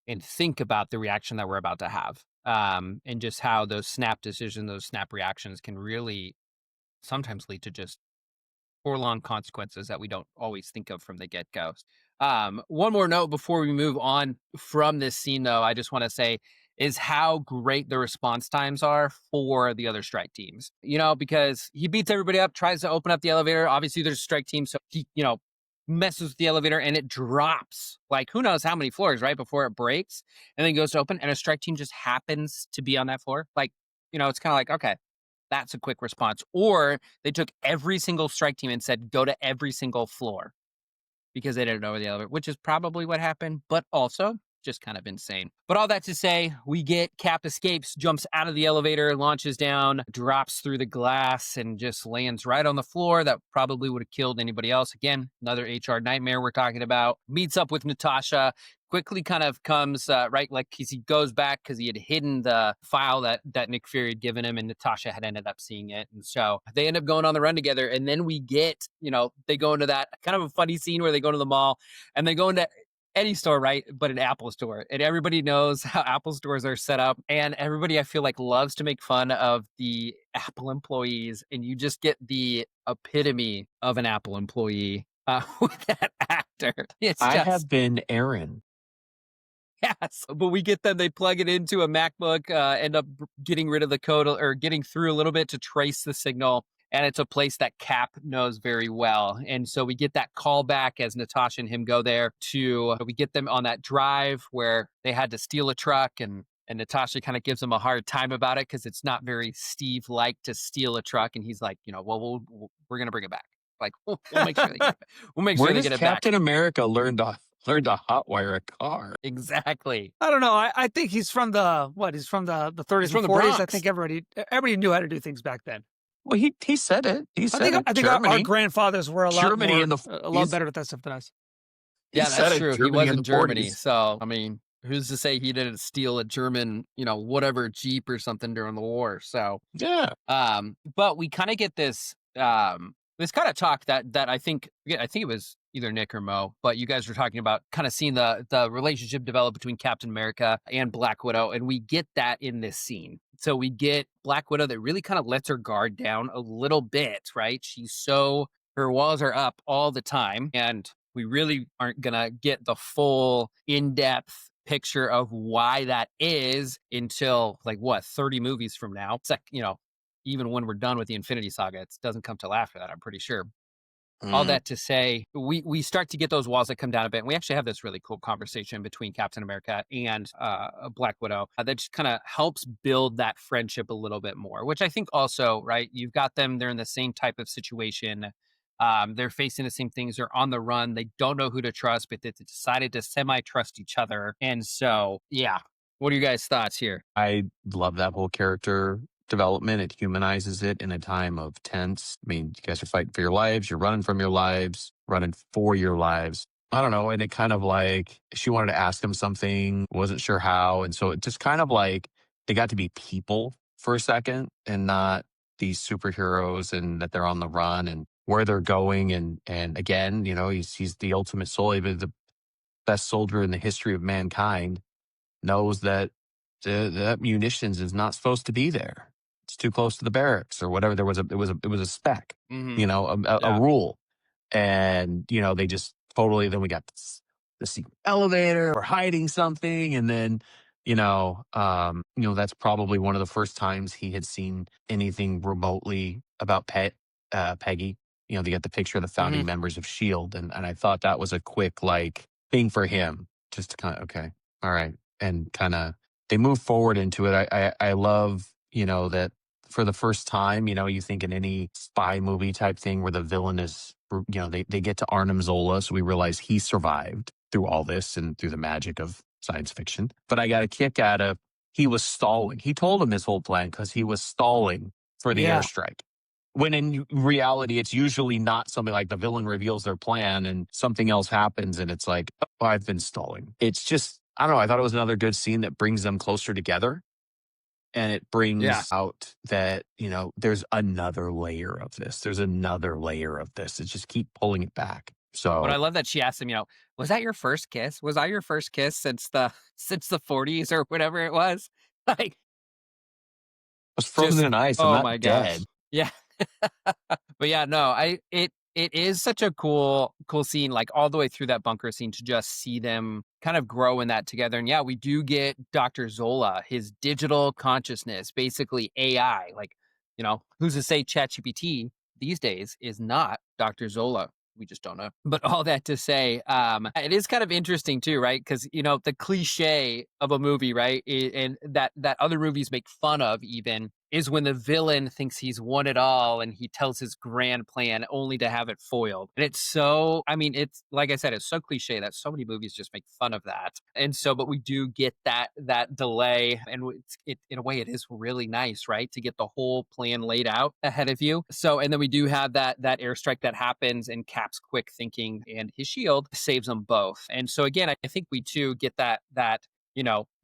and think about the reaction that we're about to have. And just how those snap decisions, those snap reactions can really sometimes lead to just prolonged consequences that we don't always think of from the get-go. One more note before we move on from this scene, though, I just want to say is how great the response times are for the other strike teams. Because he beats everybody up, tries to open up the elevator. Obviously, there's a strike team, so he, messes with the elevator and it drops like who knows how many floors right before it breaks, and then goes to open, and a strike team just happens to be on that floor. Like, it's kind of like, okay, that's a quick response. Or they took every single strike team and said, go to every single floor because they didn't know where the elevator, which is probably what happened, but also just kind of insane. But all that to say, we get Cap escapes, jumps out of the elevator, launches down, drops through the glass, and just lands right on the floor. That probably would have killed anybody else. Again, another HR nightmare we're talking about. Meets up with Natasha, quickly kind of comes, right, like he goes back because he had hidden the file that Nick Fury had given him, and Natasha had ended up seeing it. And so they end up going on the run together. And then we get, they go into that kind of a funny scene where they go to the mall and they go into any store, right? But an Apple store. And everybody knows how Apple stores are set up. And everybody, I feel like, loves to make fun of the Apple employees. And you just get the epitome of an Apple employee with that actor. I have been Aaron. Yes, but we get them, they plug it into a MacBook, end up getting rid of the code or getting through a little bit to trace the signal. And it's a place that Cap knows very well. And so we get that call back as Natasha and him go there we get them on that drive where they had to steal a truck, and Natasha kind of gives him a hard time about it because it's not very Steve-like to steal a truck. And he's like, well, we're going to bring it back. Like, we'll make sure they get it back. We'll make sure they get it back. Captain America learned to hotwire a car. Exactly. I don't know. I think he's from the 30s and 40s. I think everybody knew how to do things back then. Well, he said it. I think our grandfathers were a lot better at that stuff than us. Yeah, that's true. He was in Germany. So, I mean, who's to say he didn't steal a German, whatever Jeep or something during the war? So, yeah. But we kind of get this kind of talk that I think it was either Nick or Mo, but you guys were talking about kind of seeing the relationship develop between Captain America and Black Widow, and we get that in this scene. So we get Black Widow that really kind of lets her guard down a little bit, right? Her walls are up all the time, and we really aren't gonna get the full in-depth picture of why that is until 30 movies from now. It's like, even when we're done with the Infinity Saga, it doesn't come till after that, I'm pretty sure. All that to say, we start to get those walls that come down a bit. And we actually have this really cool conversation between Captain America and Black Widow that just kind of helps build that friendship a little bit more, which I think also, right, you've got them, they're in the same type of situation. They're facing the same things. They're on the run. They don't know who to trust, but they decided to semi-trust each other. And so, yeah. What are you guys' thoughts here? I love that whole character development. It humanizes it in a time of tense. I mean, you guys are fighting for your lives. You're running from your lives, running for your lives. I don't know. And it kind of like, she wanted to ask him something, wasn't sure how. And so it just kind of like, they got to be people for a second and not these superheroes, and that they're on the run and where they're going. And again, he's the ultimate soldier, the best soldier in the history of mankind. knows that that munitions is not supposed to be there. It's too close to the barracks or whatever. It was a spec, Hmm. a Yeah. rule. And, they just totally, then we got the secret elevator, we're hiding something. And then, that's probably one of the first times he had seen anything remotely about Peggy. They got the picture of the Hmm. founding members of S.H.I.E.L.D. And I thought that was a quick, thing for him just to kind of, okay, all right. And kind of, they move forward into it. I love, that for the first time, you think in any spy movie type thing where the villain is, they get to Arnim Zola. So we realize he survived through all this and through the magic of science fiction. But I got a kick out of, he was stalling. He told him his whole plan because he was stalling for the Yeah. airstrike. When in reality, it's usually not something like the villain reveals their plan and something else happens and it's like, oh, I've been stalling. It's just, I don't know. I thought it was another good scene that brings them closer together. And it Yeah. brings out that, there's another layer of this. There's another layer of this. It just keep pulling it back. But So I love that she asked him, was that your first kiss? Was I your first kiss since the 40s or whatever it was? Like, I was frozen just in ice. I'm oh not my dead. gosh. Yeah. But yeah, no, it is such a cool scene, like all the way through that bunker scene to just see them kind of grow in that together. And yeah, we do get Dr. Zola, his digital consciousness, basically AI. Like, who's to say ChatGPT these days is not Dr. Zola? We just don't know. But all that to say, it is kind of interesting too, right? Because the cliche of a movie, right, and that other movies make fun of even is when the villain thinks he's won it all and he tells his grand plan only to have it foiled. And it's so, I mean, it's like I said, it's so cliche that so many movies just make fun of that. And so, but we do get that delay, and in a way, it is really nice, right, to get the whole plan laid out ahead of you. So, and then we do have that airstrike that happens, and Cap's quick thinking and his shield saves them both. And so, again, I think we too get that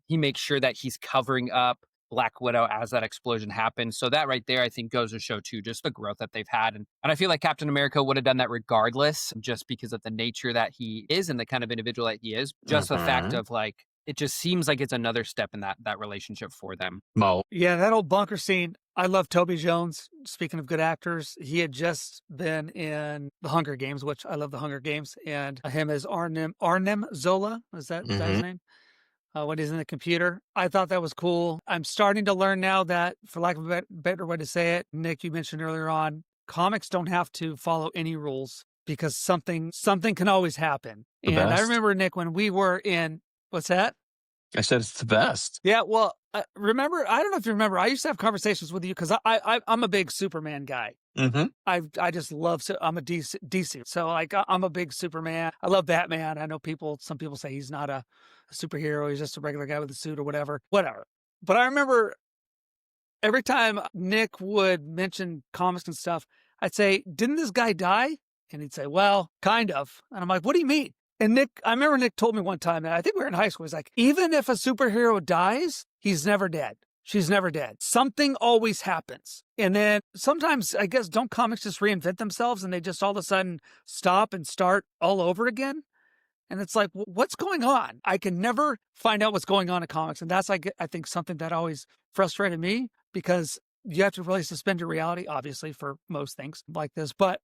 he makes sure that he's covering up Black Widow as that explosion happens. So that right there, I think, goes to show too just the growth that they've had. And I feel like Captain America would have done that regardless, just because of the nature that he is and the kind of individual that he is. Just the fact Mhm. of it just seems like it's another step in that relationship for them. Mo. Yeah, that old bunker scene. I love Toby Jones. Speaking of good actors, he had just been in The Hunger Games, which I love The Hunger Games, and him as Arnim Zola. Is that his Mhm. name? When he's in the computer. I thought that was cool. I'm starting to learn now that, for lack of a better way to say it, Nick, you mentioned earlier on, comics don't have to follow any rules because something can always happen. The And I best. remember, Nick, when we were in, what's that? I said it's the best. Yeah, well, remember, I don't know if you remember, I used to have conversations with you because I'm a big Superman guy. Mm-hmm. I just love, I'm a DC. So I'm a big Superman. I love Batman. I know some people say he's not a superhero. He's just a regular guy with a suit or whatever. But I remember every time Nick would mention comics and stuff, I'd say, didn't this guy die? And he'd say, well, kind of. And I'm like, what do you mean? And I remember Nick told me one time, and I think we were in high school, he's like, even if a superhero dies, he's never dead. She's never dead. Something always happens. And then sometimes, I guess, don't comics just reinvent themselves and they just all of a sudden stop and start all over again? And it's like, what's going on? I can never find out what's going on in comics. And that's, I think, something that always frustrated me because you have to really suspend your reality, obviously, for most things like this. But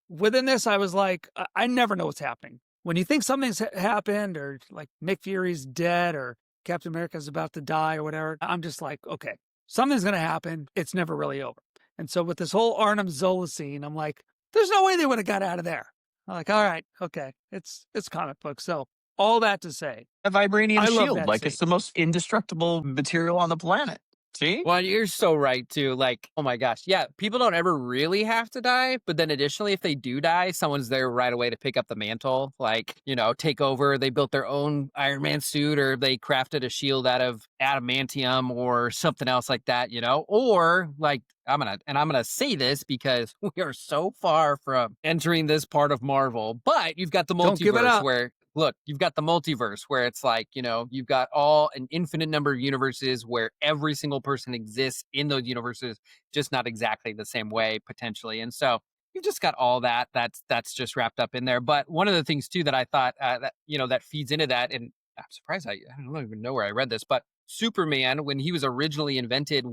within this, I was like, I never know what's happening. When you think something's happened or like Nick Fury's dead or Captain America's about to die or whatever, I'm just like, okay, something's going to happen. It's never really over. And so with this whole Arnim Zola scene, I'm like, there's no way they would have got out of there. I'm like, all right, okay, it's comic book. So all that to say, A vibranium I love shield, that like scene. it's the most indestructible material on the planet. See? Well, you're so right too. Like, oh my gosh. Yeah, people don't ever really have to die, but then additionally, if they do die, someone's there right away to pick up the mantle, like, take over. They built their own Iron Man suit or they crafted a shield out of adamantium or something else like that, or like I'm gonna say this because we are so far from entering this part of Marvel, but you've got the Don't give it multiverse up. where look, you've got the multiverse where it's like, you've got an infinite number of universes where every single person exists in those universes, just not exactly the same way potentially. And so you've just got all that's just wrapped up in there. But one of the things too that I thought that feeds into that, and I'm surprised I don't even know where I read this, but Superman, when he was originally invented,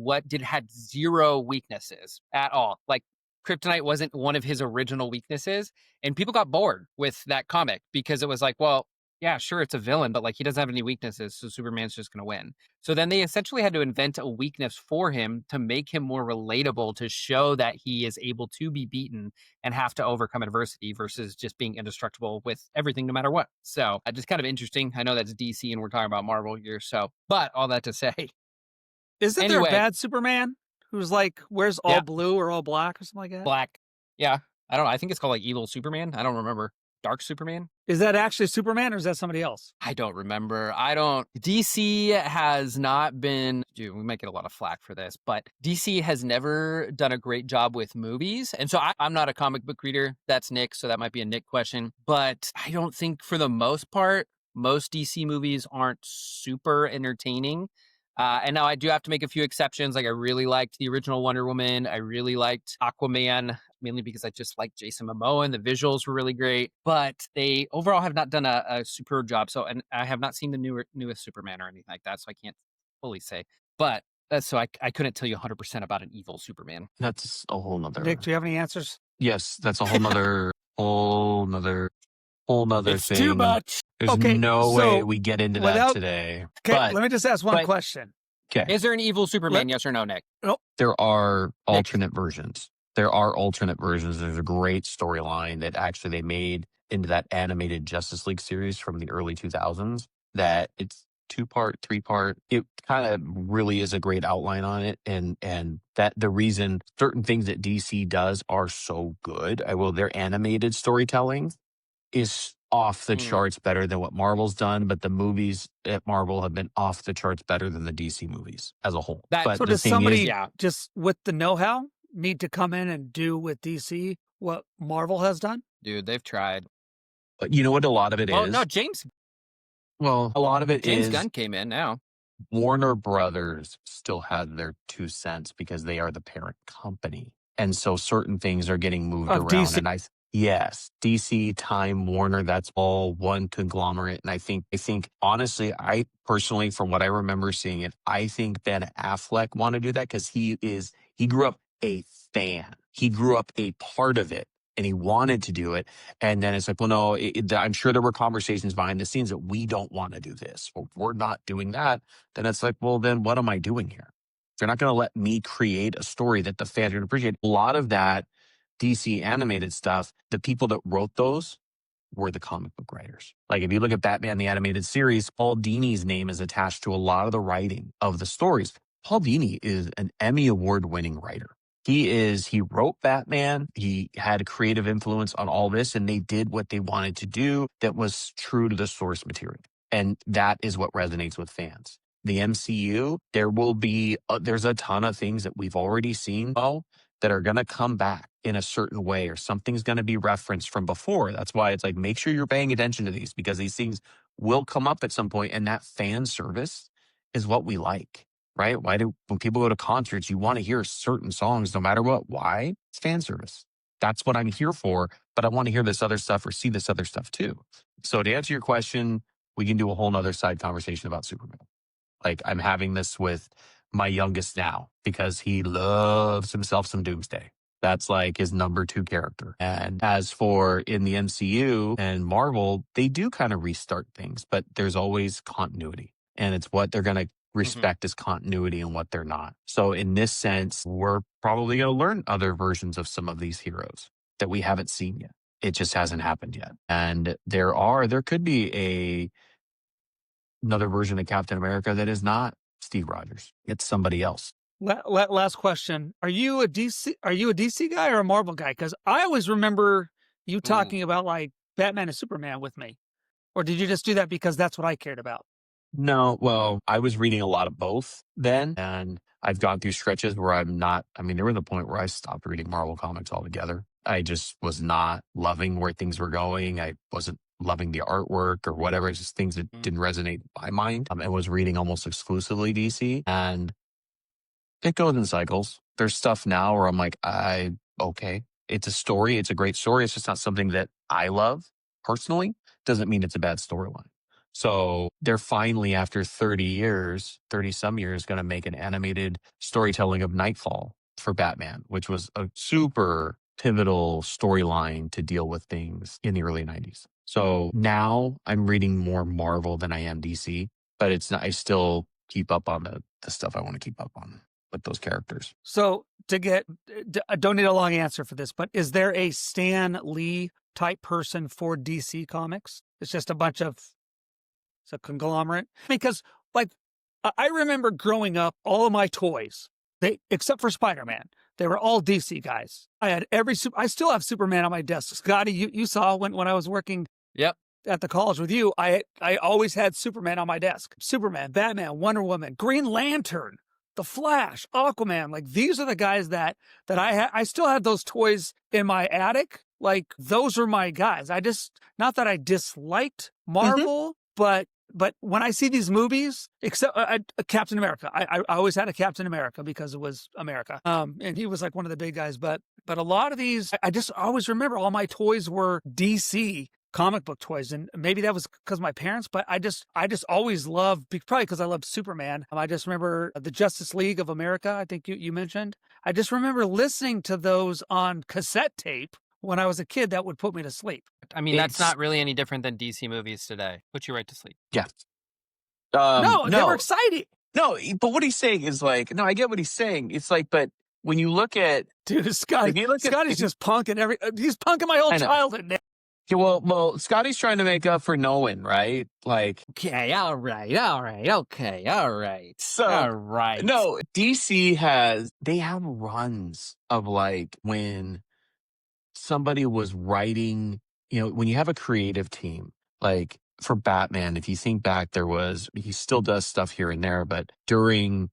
had zero weaknesses at all. Like kryptonite wasn't one of his original weaknesses. And people got bored with that comic because it was like, well, yeah, sure, it's a villain, but like he doesn't have any weaknesses, so Superman's just gonna win. So then they essentially had to invent a weakness for him to make him more relatable, to show that he is able to be beaten and have to overcome adversity versus just being indestructible with everything no matter what. So just kind of interesting. I know that's DC and we're talking about Marvel here. So, but all that to say, Isn't there a anyway, bad Superman who's like wears all Yeah. blue or all black or something like that? Black. Yeah. I don't know. I think it's called like Evil Superman. I don't remember. Dark Superman? Is that actually Superman or is that somebody else? I don't remember. DC has not been, dude, we might get a lot of flack for this, but DC has never done a great job with movies. And so I'm not a comic book reader. That's Nick. So that might be a Nick question. But I don't think for the most part, most DC movies aren't super entertaining. And now I do have to make a few exceptions. Like I really liked the original Wonder Woman. I really liked Aquaman, mainly because I just liked Jason Momoa and the visuals were really great. But they overall have not done a superb job. So, and I have not seen the newest Superman or anything like that. So I can't fully say. But that's so I couldn't tell you 100% about an evil Superman. That's a whole nother. Nick, do you have any answers? Yes, that's a whole nother, whole nother It's thing. too much. There's Okay, no so way we get into that without- today. Okay, But let me just ask one but- question. okay, Is there an evil Superman? Yes or no, Nick? there are alternate versions. There are alternate versions. There's a great storyline that actually they made into that animated Justice League series from the early 2000s. That it's 2-part, 3-part. It kind of really is a great outline on it, and that the reason certain things that DC does are so good. Their animated storytelling is off the charts better than what Marvel's done, but the movies at Marvel have been off the charts better than the DC movies as a whole. But So the does thing somebody yeah. just with the know-how need to come in and do with DC what Marvel has done? Dude, they've tried. but you know what a lot of it is? Well, no, James A lot of it is Gunn came in now. Warner Brothers still had their 2 cents because they are the parent company. And so certain things are getting moved Of around. DC. And yes, DC, Time, Warner, that's all one conglomerate. And I think honestly, I personally, from what I remember seeing it, I think Ben Affleck wanted to do that because he grew up a fan. He grew up a part of it. And he wanted to do it. And then it's like, well, no, I'm sure there were conversations behind the scenes that we don't want to do this, or we're not doing that. Then it's like, well, then what am I doing here? If you're not going to let me create a story that the fans are going to appreciate. A lot of that DC animated stuff, the people that wrote those were the comic book writers. Like if you look at Batman, the animated series, Paul Dini's name is attached to a lot of the writing of the stories. Paul Dini is an Emmy Award winning writer. He wrote Batman. He had a creative influence on all this, and they did what they wanted to do that was true to the source material. And that is what resonates with fans. The MCU, there's a ton of things that we've already seen that are going to come back in a certain way, or something's going to be referenced from before. That's why it's like, make sure you're paying attention to these, because these things will come up at some point, and that fan service is what we like. Right? When people go to concerts, you want to hear certain songs no matter what. Why? It's fan service. That's what I'm here for, but I want to hear this other stuff or see this other stuff too. So to answer your question, we can do a whole nother side conversation about Superman. Like I'm having this with my youngest now because he loves himself some Doomsday. That's like his number 2 character. And as for in the MCU and Marvel, they do kind of restart things, but there's always continuity. And it's what they're going to respect as continuity and what they're not. So in this sense, we're probably going to learn other versions of some of these heroes that we haven't seen yet. It just hasn't happened yet. And there could be another version of Captain America that is not Steve Rogers. It's somebody else. Last question. Are you a DC guy or a Marvel guy? Because I always remember you talking about like Batman and Superman with me. Or did you just do that because that's what I cared about? No, well, I was reading a lot of both then, and I've gone through stretches where there was a point where I stopped reading Marvel comics altogether. I just was not loving where things were going. I wasn't loving the artwork or whatever. It's just things that didn't resonate in my mind. I was reading almost exclusively DC, and it goes in cycles. There's stuff now where I'm like, okay, it's a story. It's a great story. It's just not something that I love personally. Doesn't mean it's a bad storyline. So they're finally, after 30 some years, going to make an animated storytelling of Nightfall for Batman, which was a super pivotal storyline to deal with things in the early 90s. So now I'm reading more Marvel than I am DC, but it's not, I still keep up on the stuff I want to keep up on with those characters. So I don't need a long answer for this, but is there a Stan Lee type person for DC Comics? It's just it's a conglomerate. Because like I remember growing up, all of my toys, except for Spider-Man, they were all DC guys. I had I still have Superman on my desk. Scotty, you saw when I was working at the college with you, I always had Superman on my desk. Superman, Batman, Wonder Woman, Green Lantern, The Flash, Aquaman. Like these are the guys that I still had those toys in my attic. Like those are my guys. Not that I disliked Marvel, but when I see these movies, except Captain America, I always had a Captain America because it was America. And he was like one of the big guys. But a lot of these, I just always remember all my toys were DC comic book toys. And maybe that was because my parents, but I just always loved, probably because I loved Superman. I just remember the Justice League of America, I think you mentioned. I just remember listening to those on cassette tape when I was a kid. That would put me to sleep. I mean, that's not really any different than DC movies today. Put you right to sleep. Yeah. No, they were exciting. No, but what he's saying is like, no, I get what he's saying. It's like, but when you look at... Dude, Scotty's just punking he's punking my whole childhood now. Yeah, well, Scotty's trying to make up for Nolan, right? Like, okay, all right. So, all right. No, DC they have runs of like when somebody was writing, when you have a creative team, like for Batman, if you think back, he still does stuff here and there, but during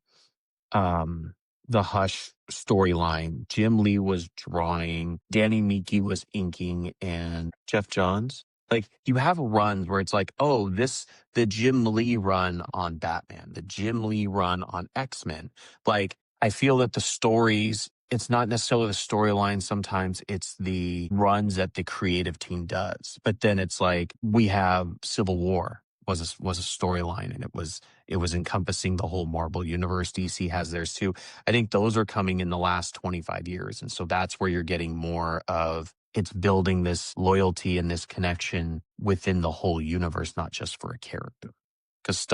the Hush storyline, Jim Lee was drawing, Danny Miki was inking, and Jeff Johns. Like you have runs where it's like, the Jim Lee run on Batman, the Jim Lee run on X-Men. Like I feel that the stories, it's not necessarily the storyline. Sometimes it's the runs that the creative team does. But then it's like we have Civil War was a storyline, and it was encompassing the whole Marvel universe. DC has theirs too. I think those are coming in the last 25 years. And so that's where you're getting more of it's building this loyalty and this connection within the whole universe, not just for a character. Because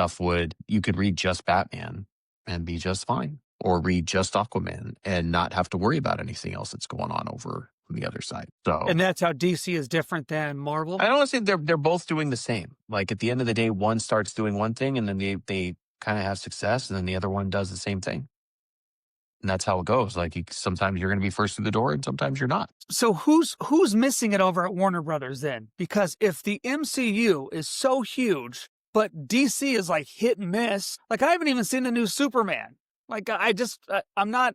you could read just Batman and be just fine, or read just Aquaman and not have to worry about anything else that's going on over on the other side. So, and that's how DC is different than Marvel? I don't want to say they're both doing the same. Like at the end of the day, one starts doing one thing and then they kind of have success, and then the other one does the same thing. And that's how it goes. Like sometimes you're going to be first through the door and sometimes you're not. So who's missing it over at Warner Brothers then? Because if the MCU is so huge, but DC is like hit and miss, like I haven't even seen the new Superman. Like I'm not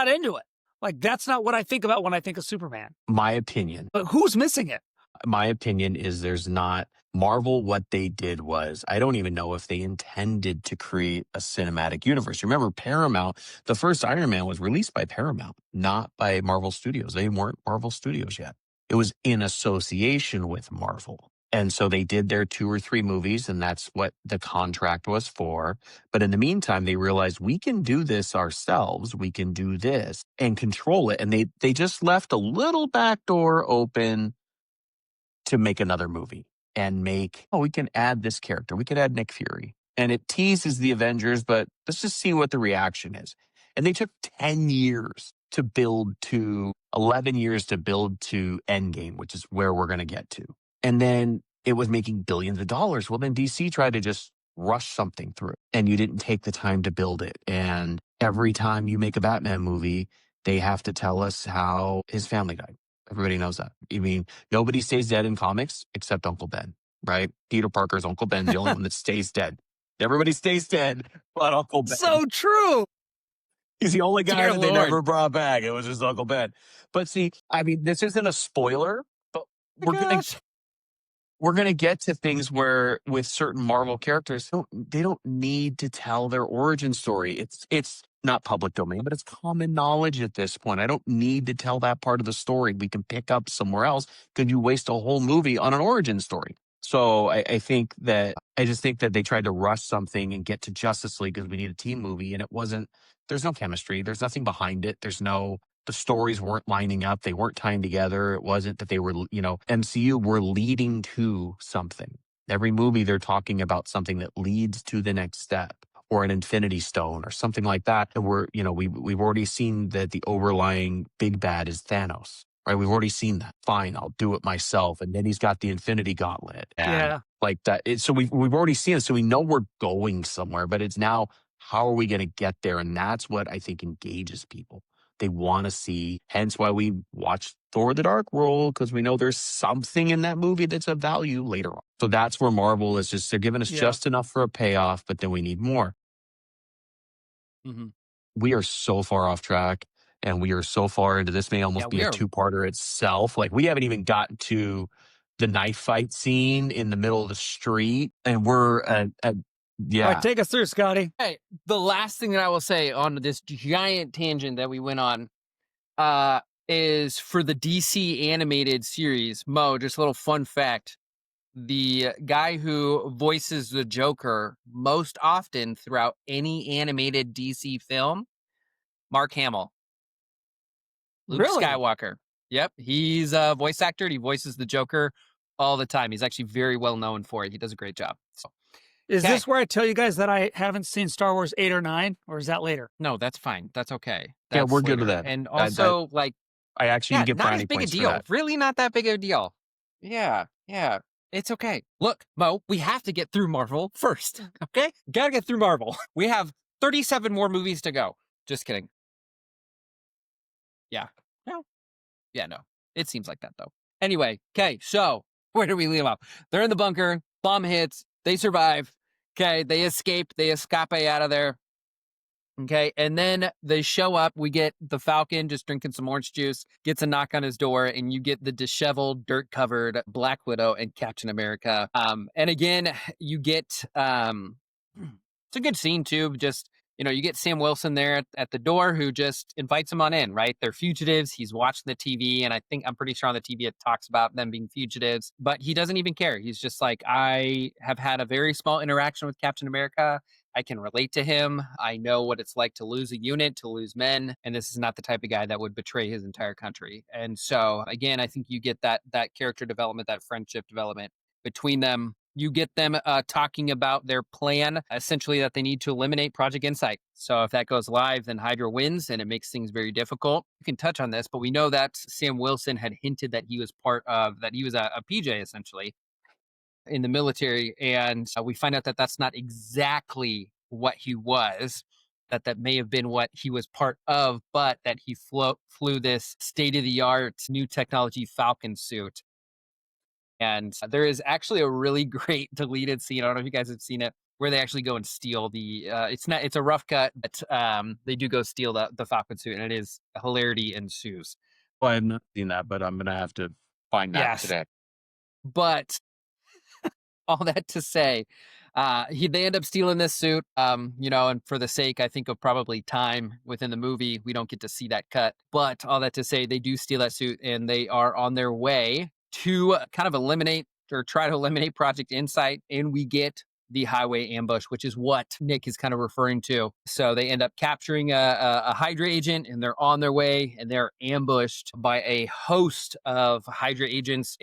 into it. Like that's not what I think about when I think of Superman. My opinion. But who's missing it? My opinion is there's not. Marvel, what they did was, I don't even know if they intended to create a cinematic universe. Remember, Paramount, the first Iron Man was released by Paramount, not by Marvel Studios. They weren't Marvel Studios yet. It was in association with Marvel. And so they did their 2 or 3 movies, and that's what the contract was for. But in the meantime, they realized we can do this ourselves. We can do this and control it. And they just left a little back door open to make another movie and we can add this character. We could add Nick Fury. And it teases the Avengers, but let's just see what the reaction is. And they took 10 years to build to 11 years to build to Endgame, which is where we're going to get to. And then it was making billions of dollars. Well, then DC tried to just rush something through, and you didn't take the time to build it. And every time you make a Batman movie, they have to tell us how his family died. Everybody knows that. I mean, nobody stays dead in comics except Uncle Ben, right? Peter Parker's Uncle Ben's the only one that stays dead. Everybody stays dead but Uncle Ben. So true. He's the only guy that they never brought back. It was just Uncle Ben. But see, I mean, this isn't a spoiler, but we're gonna get to things where with certain Marvel characters, they don't need to tell their origin story. It's not public domain, but it's common knowledge at this point. I don't need to tell that part of the story. We can pick up somewhere else because you waste a whole movie on an origin story. So I think that I just think that they tried to rush something and get to Justice League because we need a team movie, and it wasn't. There's no chemistry. There's nothing behind it. The stories weren't lining up. They weren't tying together. It wasn't that they were, MCU were leading to something. Every movie they're talking about something that leads to the next step or an infinity stone or something like that. And we've already seen that the overlying big bad is Thanos. Right, we've already seen that. Fine, I'll do it myself. And then he's got the Infinity Gauntlet, and Yeah. like that. So we've already seen it, so we know we're going somewhere. But it's now, how are we going to get there? And that's what I think engages people. They want to see. Hence why we watch Thor: The Dark World, because we know there's something in that movie that's of value later on. So that's where Marvel is they're giving us Yeah. just enough for a payoff, but then we need more. Mm-hmm. We are so far off track. And we are so far into this may almost be a two-parter itself. Like, we haven't even gotten to the knife fight scene in the middle of the street. And we're All right, take us through, Scotty. Hey, the last thing that I will say on this giant tangent that we went on is for the DC animated series. Mo, just a little fun fact. The guy who voices the Joker most often throughout any animated DC film, Mark Hamill. Luke Really? Skywalker. Yep. He's a voice actor. He voices the Joker all the time. He's actually very well known for it. He does a great job. So, Is this where I tell you guys that I haven't seen Star Wars 8 or 9, or is that later? No, that's fine. That's okay. Yeah, That's we're good with that. And also, I actually get not brownie as big a points for deal. that. Really not that big of a deal. Yeah. It's okay. Look, Mo, we have to get through Marvel first. Okay? Gotta get through Marvel. We have 37 more movies to go. Just kidding. Yeah. No. Yeah, no. It seems like that, though. Anyway, okay, so where do we leave off? They're in the bunker. Bomb hits. They survive. Okay, they escape. They escape out of there. Okay, and then they show up. We get the Falcon just drinking some orange juice, gets a knock on his door, and you get the disheveled, dirt-covered Black Widow and Captain America. And again, you get it's a good scene too. Just, you get Sam Wilson there at the door who just invites them on in, right? They're fugitives. He's watching the TV, and I'm pretty sure on the TV it talks about them being fugitives, but he doesn't even care. He's just like, I have had a very small interaction with Captain America. I can relate to him. I know what it's like to lose a unit, to lose men, and this is not the type of guy that would betray his entire country. And so, again, I think you get that character development, that friendship development between them. You get them talking about their plan, essentially that they need to eliminate Project Insight. So if that goes live, then Hydra wins, and it makes things very difficult. You can touch on this, but we know that Sam Wilson had hinted that he was that he was a PJ, essentially, in the military, and we find out that that's not exactly what he was, that may have been what he was part of, but that he flew this state-of-the-art new technology Falcon suit. And there is actually a really great deleted scene, I don't know if you guys have seen it, where they actually go and steal it's a rough cut, but they do go steal the Falcon suit, and it is hilarity ensues. Well, I have not seen that, but I'm going to have to find that today. But all that to say, they end up stealing this suit, and for the sake, I think, of probably time within the movie, we don't get to see that cut. But all that to say, they do steal that suit, and they are on their way to kind of try to eliminate Project Insight, and we get the highway ambush, which is what Nick is kind of referring to. So they end up capturing a Hydra agent, and they're on their way, and they're ambushed by a host of Hydra agents,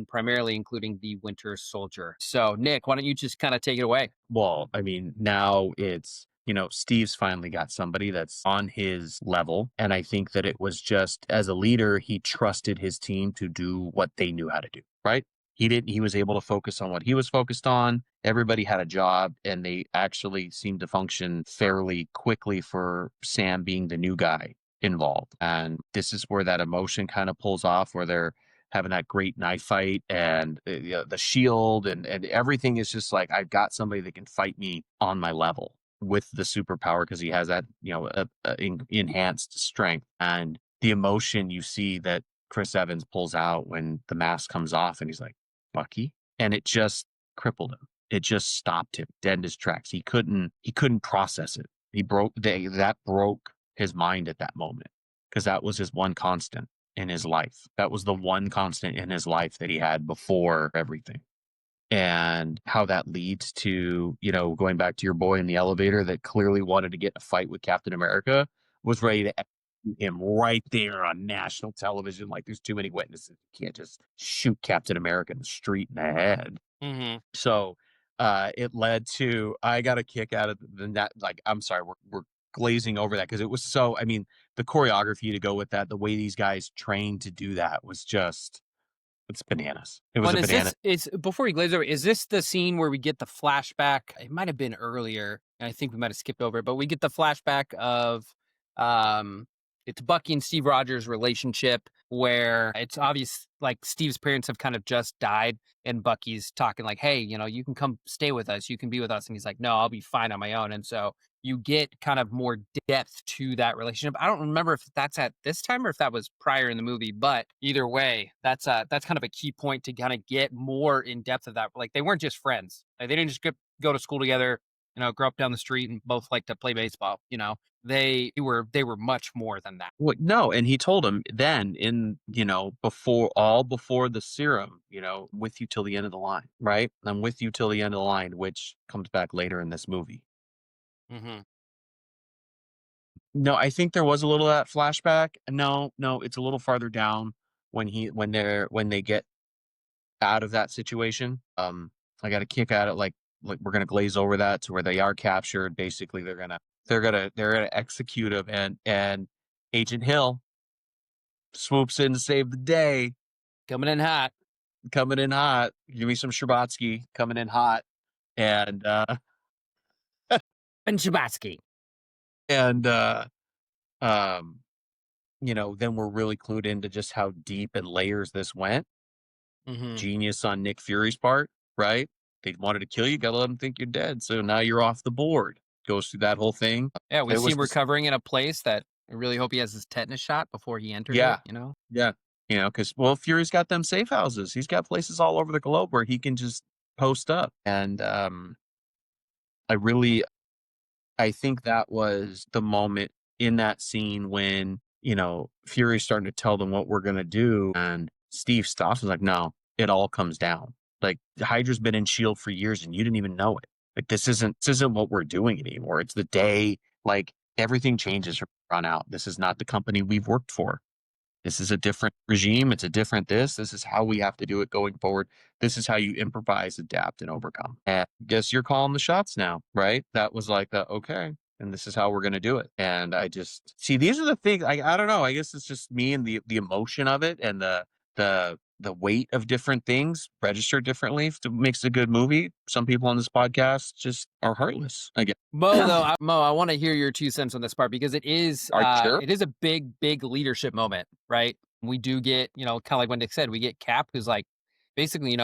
primarily including the Winter Soldier. So Nick, why don't you just kind of take it away? Well, I mean, now it's, Steve's finally got somebody that's on his level. And I think that it was just, as a leader, he trusted his team to do what they knew how to do, right? He was able to focus on what he was focused on. Everybody had a job, and they actually seemed to function fairly quickly for Sam being the new guy involved. And this is where that emotion kind of pulls off, where they're having that great knife fight, and the shield and everything is just like, I've got somebody that can fight me on my level with the superpower, because he has that, enhanced strength. And the emotion you see that Chris Evans pulls out when the mask comes off and he's like, Bucky, and it just crippled him. It just stopped him dead in his tracks. He couldn't process it. That broke his mind at that moment, because that was his one constant in his life. That was the one constant in his life that he had before everything. and how that leads to, going back to your boy in the elevator that clearly wanted to get in a fight with Captain America, was ready to execute him right there on national television. Like, there's too many witnesses. You can't just shoot Captain America in the street in the head. Mm-hmm. So it led to, I got a kick out of that. Like, I'm sorry, we're glazing over that because it was so, I mean, the choreography to go with that, the way these guys trained to do that was just, it's bananas. It was Well, a banana. is before we glaze over, is this the scene where we get the flashback? It might have been earlier, and I think we might have skipped over it, but we get the flashback of um it's Bucky and Steve Rogers' relationship where it's obvious like Steve's parents have kind of just died and Bucky's talking like, hey, you can come stay with us, you can be with us. And he's like, no, I'll be fine on my own. And so you get kind of more depth to that relationship. I don't remember if that's at this time or if that was prior in the movie, but either way, that's kind of a key point to kind of get more in depth of that. Like they weren't just friends. Like, they didn't just go to school together, grow up down the street and both like to play baseball. They were much more than that. Well, no, and he told him then before the serum, with you till the end of the line, right? I'm with you till the end of the line, which comes back later in this movie. Mm-hmm. No, I think there was a little of that flashback. No, it's a little farther down when they get out of that situation. I got a kick at it, like we're gonna glaze over that to where they are captured. Basically, they're gonna execute him, and Agent Hill swoops in to save the day, Coming in hot. Give me some Sherbatsky coming in hot, and And Shabatsky. and then we're really clued into just how deep and layers this went. Mm-hmm. Genius on Nick Fury's part, right? They wanted to kill you, gotta let them think you're dead. So now you're off the board. Goes through that whole thing. Yeah, we It see was him recovering in a place that I really hope he has his tetanus shot before he entered Yeah. it, Yeah. Because, Fury's got them safe houses. He's got places all over the globe where he can just post up. And I think that was the moment in that scene when, Fury's starting to tell them what we're going to do. And Steve stops and is like, no, it all comes down. Like, Hydra's been in S.H.I.E.L.D. for years and you didn't even know it. Like, this isn't what we're doing anymore. It's the day, like, everything changes from here on out. This is not the company we've worked for. This is a different regime. It's a different this. This is how we have to do it going forward. This is how you improvise, adapt, and overcome. And I guess you're calling the shots now, right? That was like okay. And this is how we're going to do it. And I just see, these are the things. I don't know. I guess it's just me and the emotion of it and the weight of different things registered differently. It makes a good movie. Some people on this podcast just are heartless, I guess. Mo, I want to hear your 2 cents on this part because it is Sure? it is a big leadership moment, right? We do get, kind of like what Nick said, we get Cap, who's like, basically,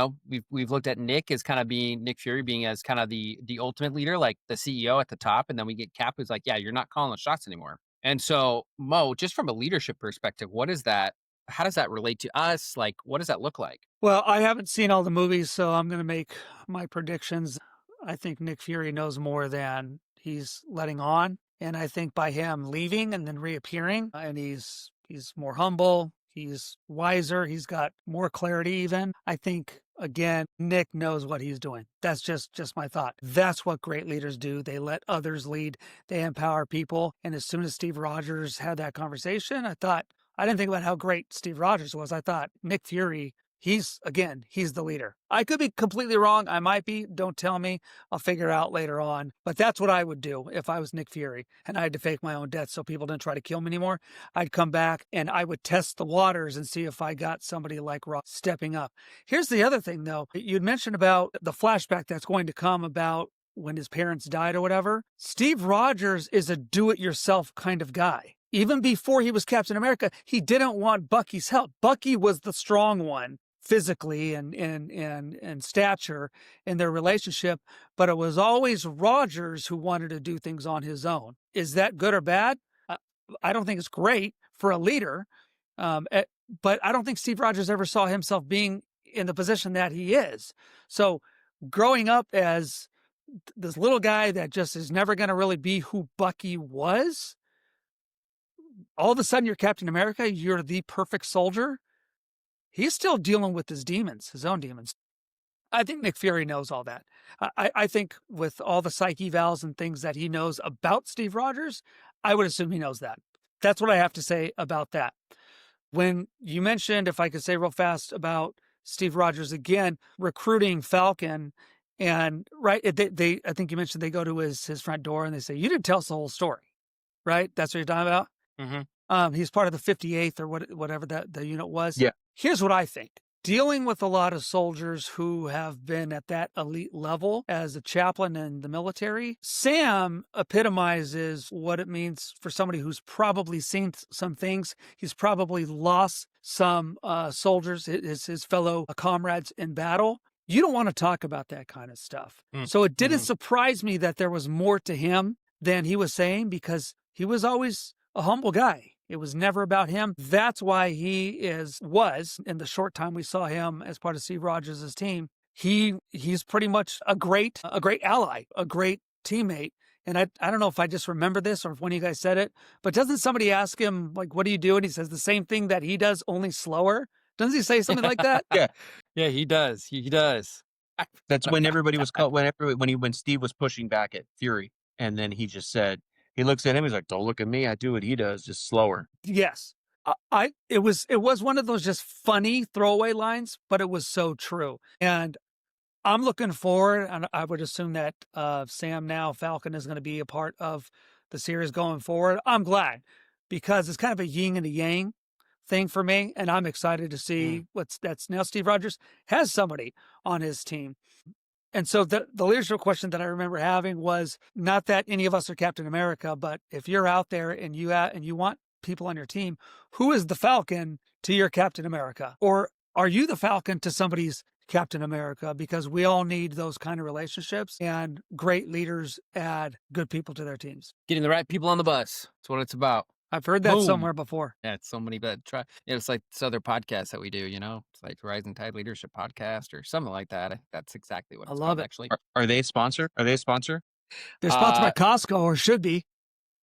we've looked at Nick as kind of being Nick Fury being as kind of the ultimate leader, like the CEO at the top, and then we get Cap, who's like, yeah, you're not calling the shots anymore. And so, Mo, just from a leadership perspective, what is that? How does that relate to us? Like, what does that look like? Well, I haven't seen all the movies, so I'm going to make my predictions. I think Nick Fury knows more than he's letting on. And I think by him leaving and then reappearing, and he's more humble, he's wiser, he's got more clarity even. I think, again, Nick knows what he's doing. That's just my thought. That's what great leaders do. They let others lead. They empower people. And as soon as Steve Rogers had that conversation, I didn't think about how great Steve Rogers was. I thought Nick Fury, he's the leader. I could be completely wrong. I might be. Don't tell me. I'll figure it out later on. But that's what I would do if I was Nick Fury and I had to fake my own death so people didn't try to kill me anymore. I'd come back and I would test the waters and see if I got somebody like Rob stepping up. Here's the other thing, though. You'd mentioned about the flashback that's going to come about when his parents died or whatever. Steve Rogers is a do-it-yourself kind of guy. Even before he was Captain America, he didn't want Bucky's help. Bucky was the strong one physically and stature in their relationship, but it was always Rogers who wanted to do things on his own. Is that good or bad? I don't think it's great for a leader, but I don't think Steve Rogers ever saw himself being in the position that he is. So growing up as this little guy that just is never going to really be who Bucky was, all of a sudden you're Captain America, you're the perfect soldier. He's still dealing with his demons, his own demons. I think Nick Fury knows all that. I think with all the psyche valves and things that he knows about Steve Rogers, I would assume he knows that. That's what I have to say about that. When you mentioned, if I could say real fast about Steve Rogers again, recruiting Falcon, and right, they I think you mentioned they go to his front door and they say, "You didn't tell us the whole story," right? That's what you're talking about. He's part of the 58th or whatever that the unit was. Yeah. Here's what I think. Dealing with a lot of soldiers who have been at that elite level as a chaplain in the military, Sam epitomizes what it means for somebody who's probably seen some things. He's probably lost some soldiers, his fellow comrades in battle. You don't want to talk about that kind of stuff. So it didn't surprise me that there was more to him than he was saying, because he was always a humble guy. It was never about him. That's why he was in the short time we saw him as part of Steve Rogers' team. He's pretty much a great ally, a great teammate. And I don't know if I just remember this or if one of you guys said it, but doesn't somebody ask him, like, what do you do? And he says the same thing that he does, only slower. Doesn't he say something like that? Yeah, he does. He does. That's when everybody was caught. When Steve was pushing back at Fury, and then he just said, he looks at him. He's like, "Don't look at me. I do what he does, just slower." Yes. It was one of those just funny throwaway lines, but it was so true. And I'm looking forward, and I would assume that Sam now Falcon is going to be a part of the series going forward. I'm glad, because it's kind of a yin and a yang thing for me, and I'm excited to see that's now Steve Rogers has somebody on his team. And so the leadership question that I remember having was not that any of us are Captain America, but if you're out there and you want people on your team, who is the Falcon to your Captain America? Or are you the Falcon to somebody's Captain America? Because we all need those kind of relationships, and great leaders add good people to their teams. Getting the right people on the bus. That's what it's about. I've heard that somewhere before. Yeah, it's so many, but it's like this other podcast that we do, It's like Rising Tide Leadership Podcast or something like that. That's exactly what it's love called, it. actually. Are they a sponsor? Are they a sponsor? They're sponsored by Costco, or should be.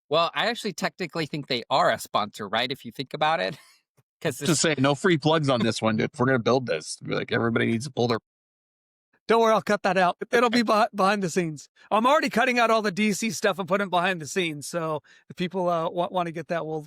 Well, I actually technically think they are a sponsor, right? If you think about it. Just say no free plugs on this one, dude. If we're going to build this, like, everybody needs to pull their. Don't worry, I'll cut that out. It'll be behind the scenes. I'm already cutting out all the DC stuff and putting it behind the scenes. So if people want to get that, we'll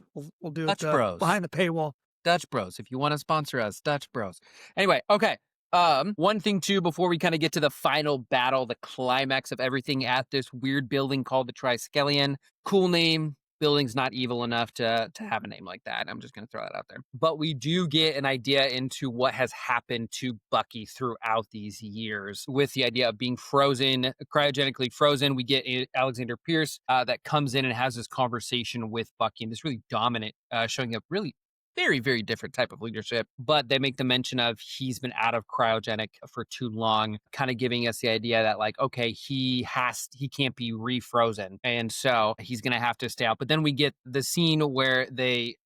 do Dutch it Bros. Behind the paywall. Dutch Bros. If you want to sponsor us, Dutch Bros. Anyway, okay. One thing too, before we kind of get to the final battle, the climax of everything at this weird building called the Triskelion. Cool name. Building's not evil enough to have a name like that. I'm just going to throw that out there. But we do get an idea into what has happened to Bucky throughout these years with the idea of being frozen, cryogenically frozen. We get Alexander Pierce that comes in and has this conversation with Bucky, and this really dominant, showing up really very, very different type of leadership. But they make the mention of he's been out of cryogenic for too long, kind of giving us the idea that, like, okay, he can't be refrozen. And so he's going to have to stay out. But then we get the scene where they,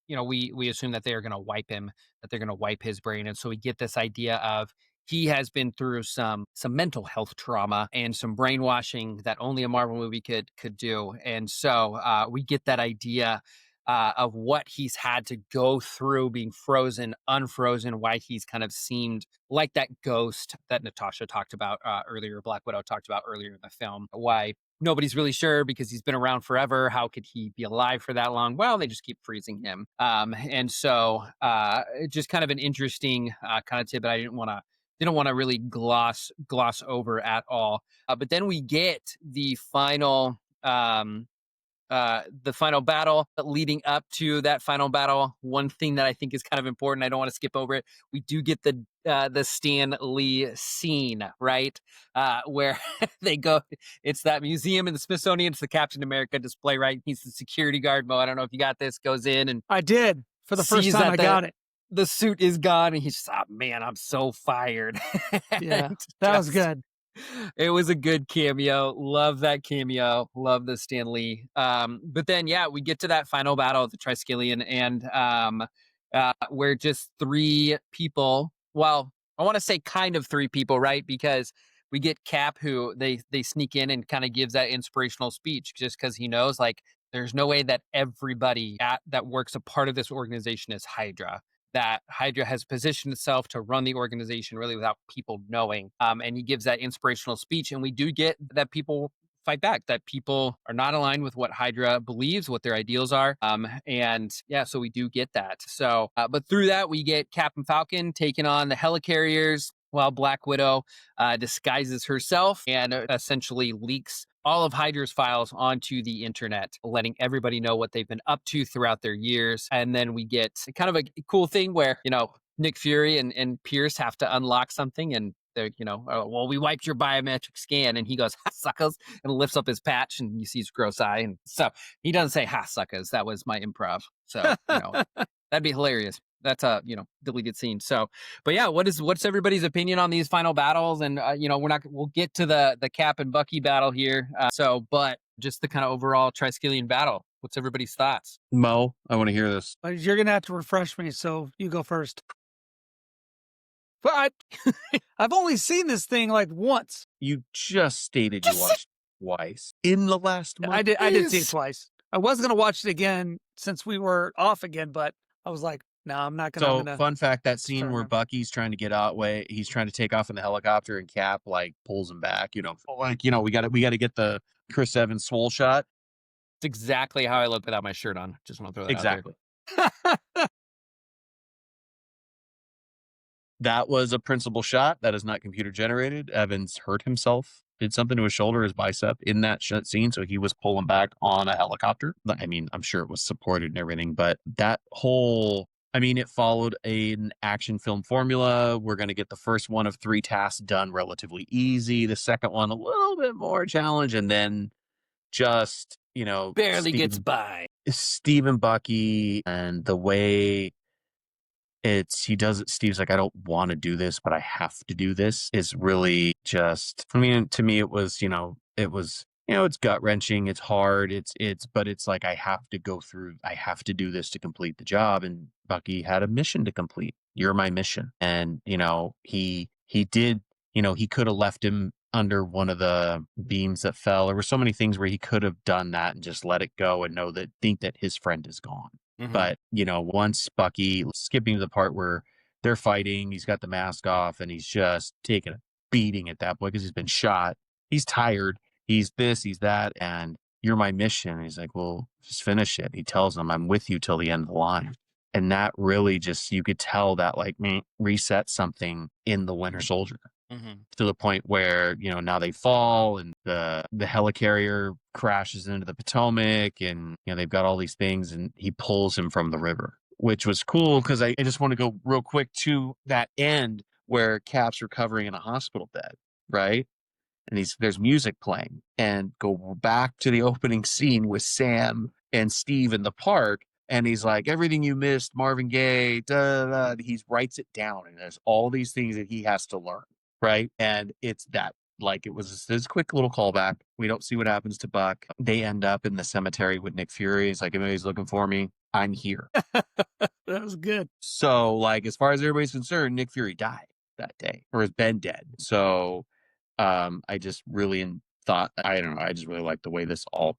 we assume that they are going to wipe him, that they're going to wipe his brain. And so we get this idea of he has been through some mental health trauma and some brainwashing that only a Marvel movie could do. And so we get that idea of what he's had to go through being frozen, unfrozen, why he's kind of seemed like that ghost that Natasha talked about earlier, Black Widow talked about earlier in the film, why nobody's really sure because he's been around forever. How could he be alive for that long? Well, they just keep freezing him. And so just kind of an interesting kind of tidbit I didn't want to really gloss over at all. But then we get the final battle. Leading up to that final battle, one thing that I think is kind of important, I don't want to skip over it, we do get the Stan Lee scene, right? Where they go, it's that museum in the Smithsonian, it's the Captain America display, right? He's the security guard. Mo, I don't know if you got this, goes in and I did. For the first time I got it. The suit is gone and he's just, oh man, I'm so fired. Yeah, that was good. It was a good cameo. Love that cameo. Love the Stan Lee. But then, yeah, we get to that final battle of the Triskelion, and where just three people. Well, I want to say kind of three people, right? Because we get Cap, who they sneak in and kind of gives that inspirational speech, just because he knows, like, there's no way that everybody that works a part of this organization is Hydra. that Hydra has positioned itself to run the organization really without people knowing. And he gives that inspirational speech, and we do get that people fight back, that people are not aligned with what Hydra believes, what their ideals are. And yeah, so we do get that. So, but through that, we get Captain Falcon taking on the helicarriers while Black Widow disguises herself and essentially leaks all of Hydra's files onto the internet, letting everybody know what they've been up to throughout their years. And then we get kind of a cool thing where, Nick Fury and Pierce have to unlock something, and they're, well, we wiped your biometric scan, and he goes, ha, suckers, and lifts up his patch, and you see his gross eye. And so he doesn't say, ha, suckers. That was my improv. So, that'd be hilarious. That's a, deleted scene. So, but yeah, what's everybody's opinion on these final battles? And, we'll get to the Cap and Bucky battle here. But just the kind of overall Triskelion battle. What's everybody's thoughts? Mo, I want to hear this. You're going to have to refresh me, so you go first. But I've only seen this thing like once. You just stated you watched twice in the last month. I did see it twice. I was going to watch it again since we were off again, but I was like, no, I'm not going to. So, fun fact, that scene where Bucky's trying to get out he's trying to take off in the helicopter, and Cap pulls him back, we got to get the Chris Evans swole shot. It's exactly how I look without my shirt on. Just want to throw that exactly. out there. That was a principal shot. That is not computer generated. Evans hurt himself, did something to his shoulder, his bicep in that scene. So he was pulling back on a helicopter. I mean, I'm sure it was supported and everything, but that whole, it followed an action film formula. We're going to get the first one of 3 tasks done relatively easy. The second one, a little bit more challenge. And then just, barely gets by. Steve and Bucky, and the way he does it. Steve's like, I don't want to do this, but I have to do this, is really just, to me, it was, it's gut wrenching. It's hard. But it's like, I have to do this to complete the job. And Bucky had a mission to complete. You're my mission. And, he did, he could have left him under one of the beams that fell. There were so many things where he could have done that and just let it go and think that his friend is gone. Mm-hmm. But, once Bucky, skipping to the part where they're fighting, he's got the mask off and he's just taking a beating at that point because he's been shot. He's tired. He's this, he's that. And you're my mission. And he's like, well, just finish it. He tells him, I'm with you till the end of the line. And that really just, you could tell that reset something in the Winter Soldier. Mm-hmm. To the point where, now they fall and the helicarrier crashes into the Potomac, and, they've got all these things, and he pulls him from the river, which was cool because I just want to go real quick to that end where Cap's recovering in a hospital bed, right? And there's music playing, and go back to the opening scene with Sam and Steve in the park. And he's like, everything you missed, Marvin Gaye, he writes it down, and there's all these things that he has to learn. Right. And it's that, it was this quick little callback. We don't see what happens to Buck. They end up in the cemetery with Nick Fury. It's like, if anybody's looking for me, I'm here. That was good. So, as far as everybody's concerned, Nick Fury died that day, or has been dead. So, I just really thought, I don't know, I just really like the way this all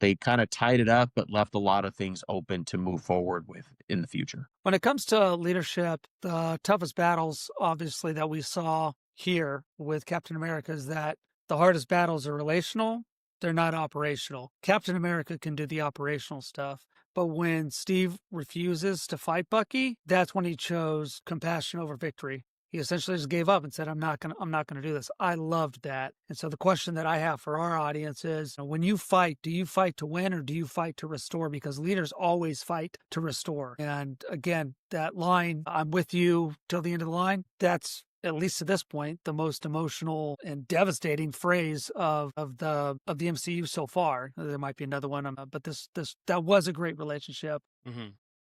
they kind of tied it up, but left a lot of things open to move forward with in the future. When it comes to leadership, the toughest battles, obviously, that we saw here with Captain America is that the hardest battles are relational. They're not operational. Captain America can do the operational stuff. But when Steve refuses to fight Bucky, that's when he chose compassion over victory. He essentially just gave up and said, I'm not gonna do this. I loved that. And so the question that I have for our audience is, when you fight, do you fight to win or do you fight to restore? Because leaders always fight to restore. And again, that line, I'm with you till the end of the line, that's, at least to this point, the most emotional and devastating phrase of the MCU so far. There might be another one, but that was a great relationship. Mm-hmm.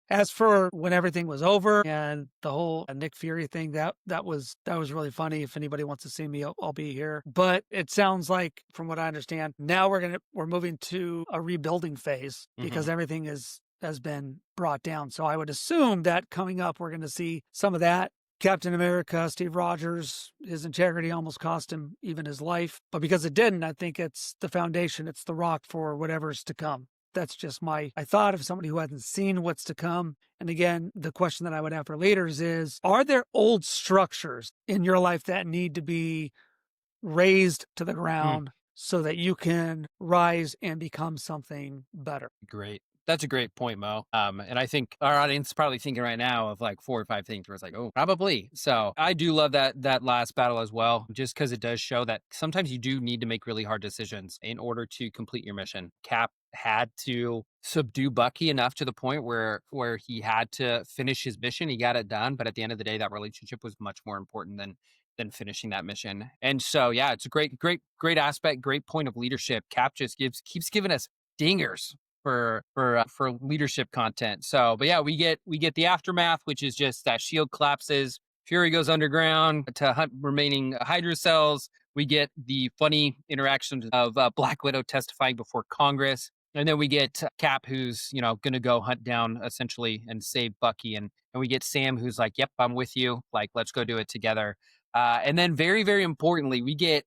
As for when everything was over and the whole Nick Fury thing, that was really funny. If anybody wants to see me, I'll be here. But it sounds like, from what I understand, now we're moving to a rebuilding phase because everything has been brought down. So I would assume that coming up, we're going to see some of that. Captain America, Steve Rogers, his integrity almost cost him even his life. But because it didn't, I think it's the foundation, it's the rock for whatever's to come. That's just I thought of somebody who hasn't seen what's to come. And again, the question that I would have for leaders is, are there old structures in your life that need to be raised to the ground so that you can rise and become something better? Great. That's a great point, Mo. And I think our audience is probably thinking right now of like 4 or 5 things where it's like, oh, probably. So I do love that last battle as well, just because it does show that sometimes you do need to make really hard decisions in order to complete your mission. Cap had to subdue Bucky enough to the point where he had to finish his mission. He got it done, but at the end of the day, that relationship was much more important than finishing that mission. And so, yeah, it's a great aspect, great point of leadership. Cap just keeps giving us dingers for leadership content. So, but yeah, we get the aftermath, which is just that shield collapses, Fury goes underground to hunt remaining Hydra cells. We get the funny interaction of Black Widow testifying before Congress. And then we get Cap, who's, going to go hunt down essentially and save Bucky. And we get Sam, who's like, yep, I'm with you. Like, let's go do it together. And then very, very importantly, we get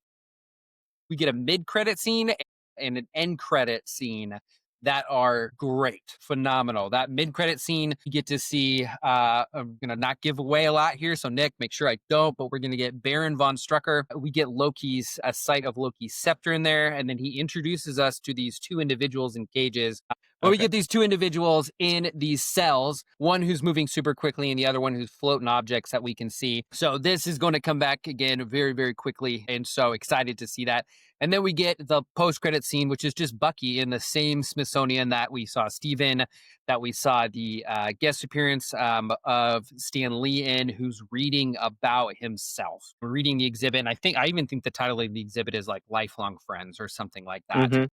a mid-credit scene and an end credit scene that are great, phenomenal. That mid-credit scene, you get to see, I'm going to not give away a lot here, so Nick, make sure I don't, but we're going to get Baron von Strucker. We get a sight of Loki's scepter in there, and then he introduces us to these 2 individuals in cages. But we get these 2 individuals in these cells, one who's moving super quickly and the other one who's floating objects that we can see. So this is going to come back again very, very quickly, and so excited to see that. And then we get the post-credit scene, which is just Bucky in the same Smithsonian that we saw Steven, that we saw the guest appearance of Stan Lee in, who's reading about himself. We're reading the exhibit, and I even think the title of the exhibit is like Lifelong Friends or something like that. Mm-hmm.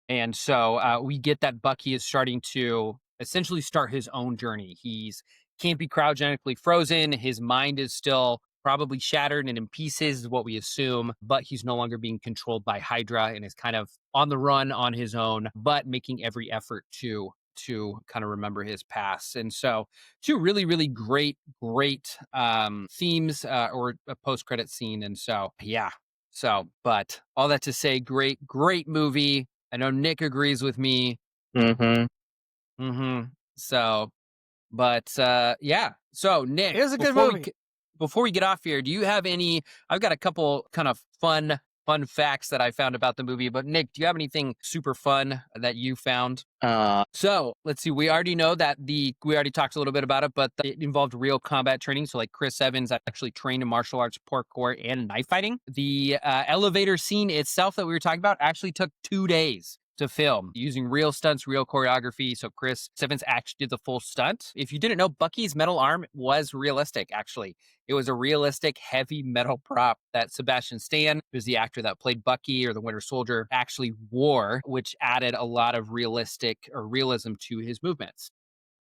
And so we get that Bucky is starting to essentially start his own journey. He's can't be cryogenically frozen. His mind is still probably shattered and in pieces is what we assume, but he's no longer being controlled by Hydra and is kind of on the run on his own, but making every effort to kind of remember his past. And so 2 really, really great themes or a post-credit scene. And so, yeah. So, but all that to say, great movie. I know Nick agrees with me. So, but yeah. So Nick, it was a good movie. Before we get off here, do you have any? I've got a couple kind of fun facts that I found about the movie. But Nick, do you have anything super fun that you found? So let's see. We already know that we already talked a little bit about it, but it involved real combat training. So like Chris Evans actually trained in martial arts, parkour, and knife fighting. The elevator scene itself that we were talking about actually took 2 days to film using real stunts, real choreography. So Chris Evans actually did the full stunt. If you didn't know, Bucky's metal arm was realistic, actually. It was a realistic heavy metal prop that Sebastian Stan, who's the actor that played Bucky or the Winter Soldier, actually wore, which added a lot of realism to his movements.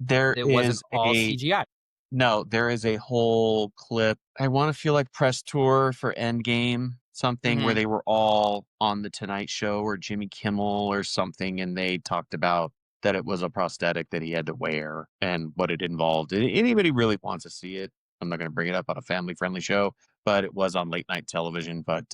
It wasn't all CGI. No, there is a whole clip. I want to feel like press tour for Endgame. Something where they were all on the Tonight Show or Jimmy Kimmel or something, and they talked about that it was a prosthetic that he had to wear and what it involved. Anybody really wants to see it, I'm not going to bring it up on a family-friendly show, but it was on late-night television, but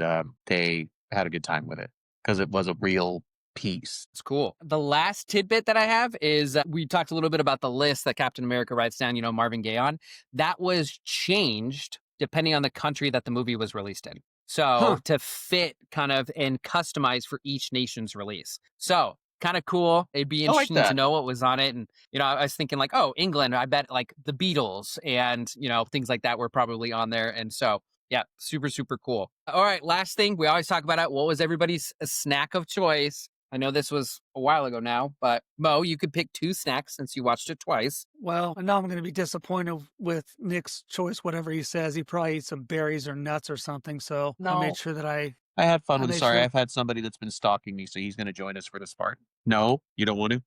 they had a good time with it because it was a real piece. It's cool. The last tidbit that I have is we talked a little bit about the list that Captain America writes down, Marvin Gaye on. That was changed depending on the country that the movie was released in. So to fit kind of and customize for each nation's release. So kind of cool. It'd be interesting to know what was on it. And, I was thinking like, oh, England, I bet like the Beatles and, things like that were probably on there. And so, yeah, super, super cool. All right. Last thing, we always talk about it. What was everybody's snack of choice? I know this was a while ago now, but Mo, you could pick 2 snacks since you watched it twice. Well, now I'm going to be disappointed with Nick's choice, whatever he says. He probably eats some berries or nuts or something. So I made sure that I had fun with it. Sorry, I've had somebody that's been stalking me, so he's going to join us for this part. No, you don't want to?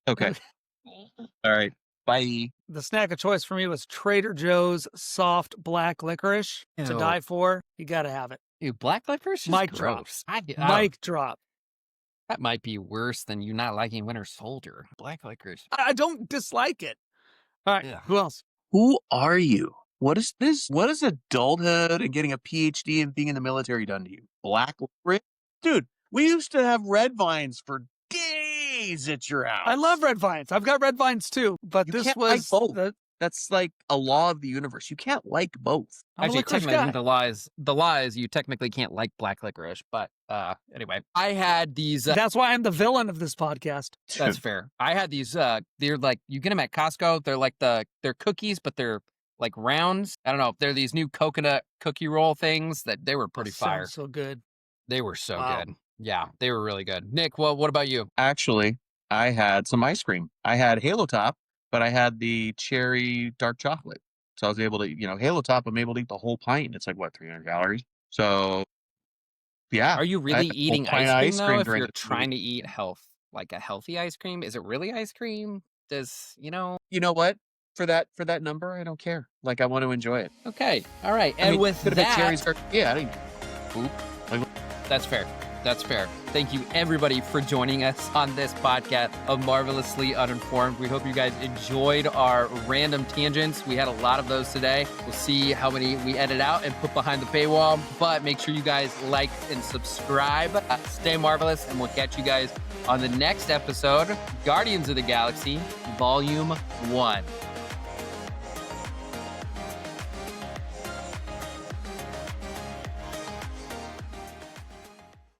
Okay. All right. Bye. The snack of choice for me was Trader Joe's soft black licorice. To die for. You got to have it. Dude, black licorice is Mic gross. Mic drop. That might be worse than you not liking Winter Soldier. Black licorice. I don't dislike it. All right. Yeah. Who else? Who are you? What is this? What is adulthood and getting a PhD and being in the military done to you? Black licorice? Dude, we used to have red vines for days. days at your house. I love red vines. I've got red vines too, but You this can't like was both. the That's like a law of the universe. You can't like both. I'm a Actually, licorice technically, guy. the lie is you technically can't like black licorice. But anyway, I had these. That's why I'm the villain of this podcast. That's fair. I had these. They're like you get them at Costco. They're like they're cookies, but they're like rounds. I don't know. They're these new coconut cookie roll things that they were pretty fire. Sounds so good. They were so Wow. good. Yeah, they were really good. Nick, well, what about you? Actually, I had some ice cream. I had Halo Top, but I had the cherry dark chocolate. So I was able to, Halo Top, I'm able to eat the whole pint. It's like, what, 300 calories? So, yeah. Are you I really had a whole eating pint ice of cream though? If during you're this movie. trying to eat like a healthy ice cream, is it really ice cream? Does You know what? For that number, I don't care. Like, I want to enjoy it. Okay, all right. I And mean, with could have been that, cherries. Yeah, I didn't. Oop. that's fair. That's fair. Thank you, everybody, for joining us on this podcast of Marvelously Uninformed. We hope you guys enjoyed our random tangents. We had a lot of those today. We'll see how many we edit out and put behind the paywall. But make sure you guys like and subscribe. Stay marvelous, and we'll catch you guys on the next episode, Guardians of the Galaxy, Volume 1.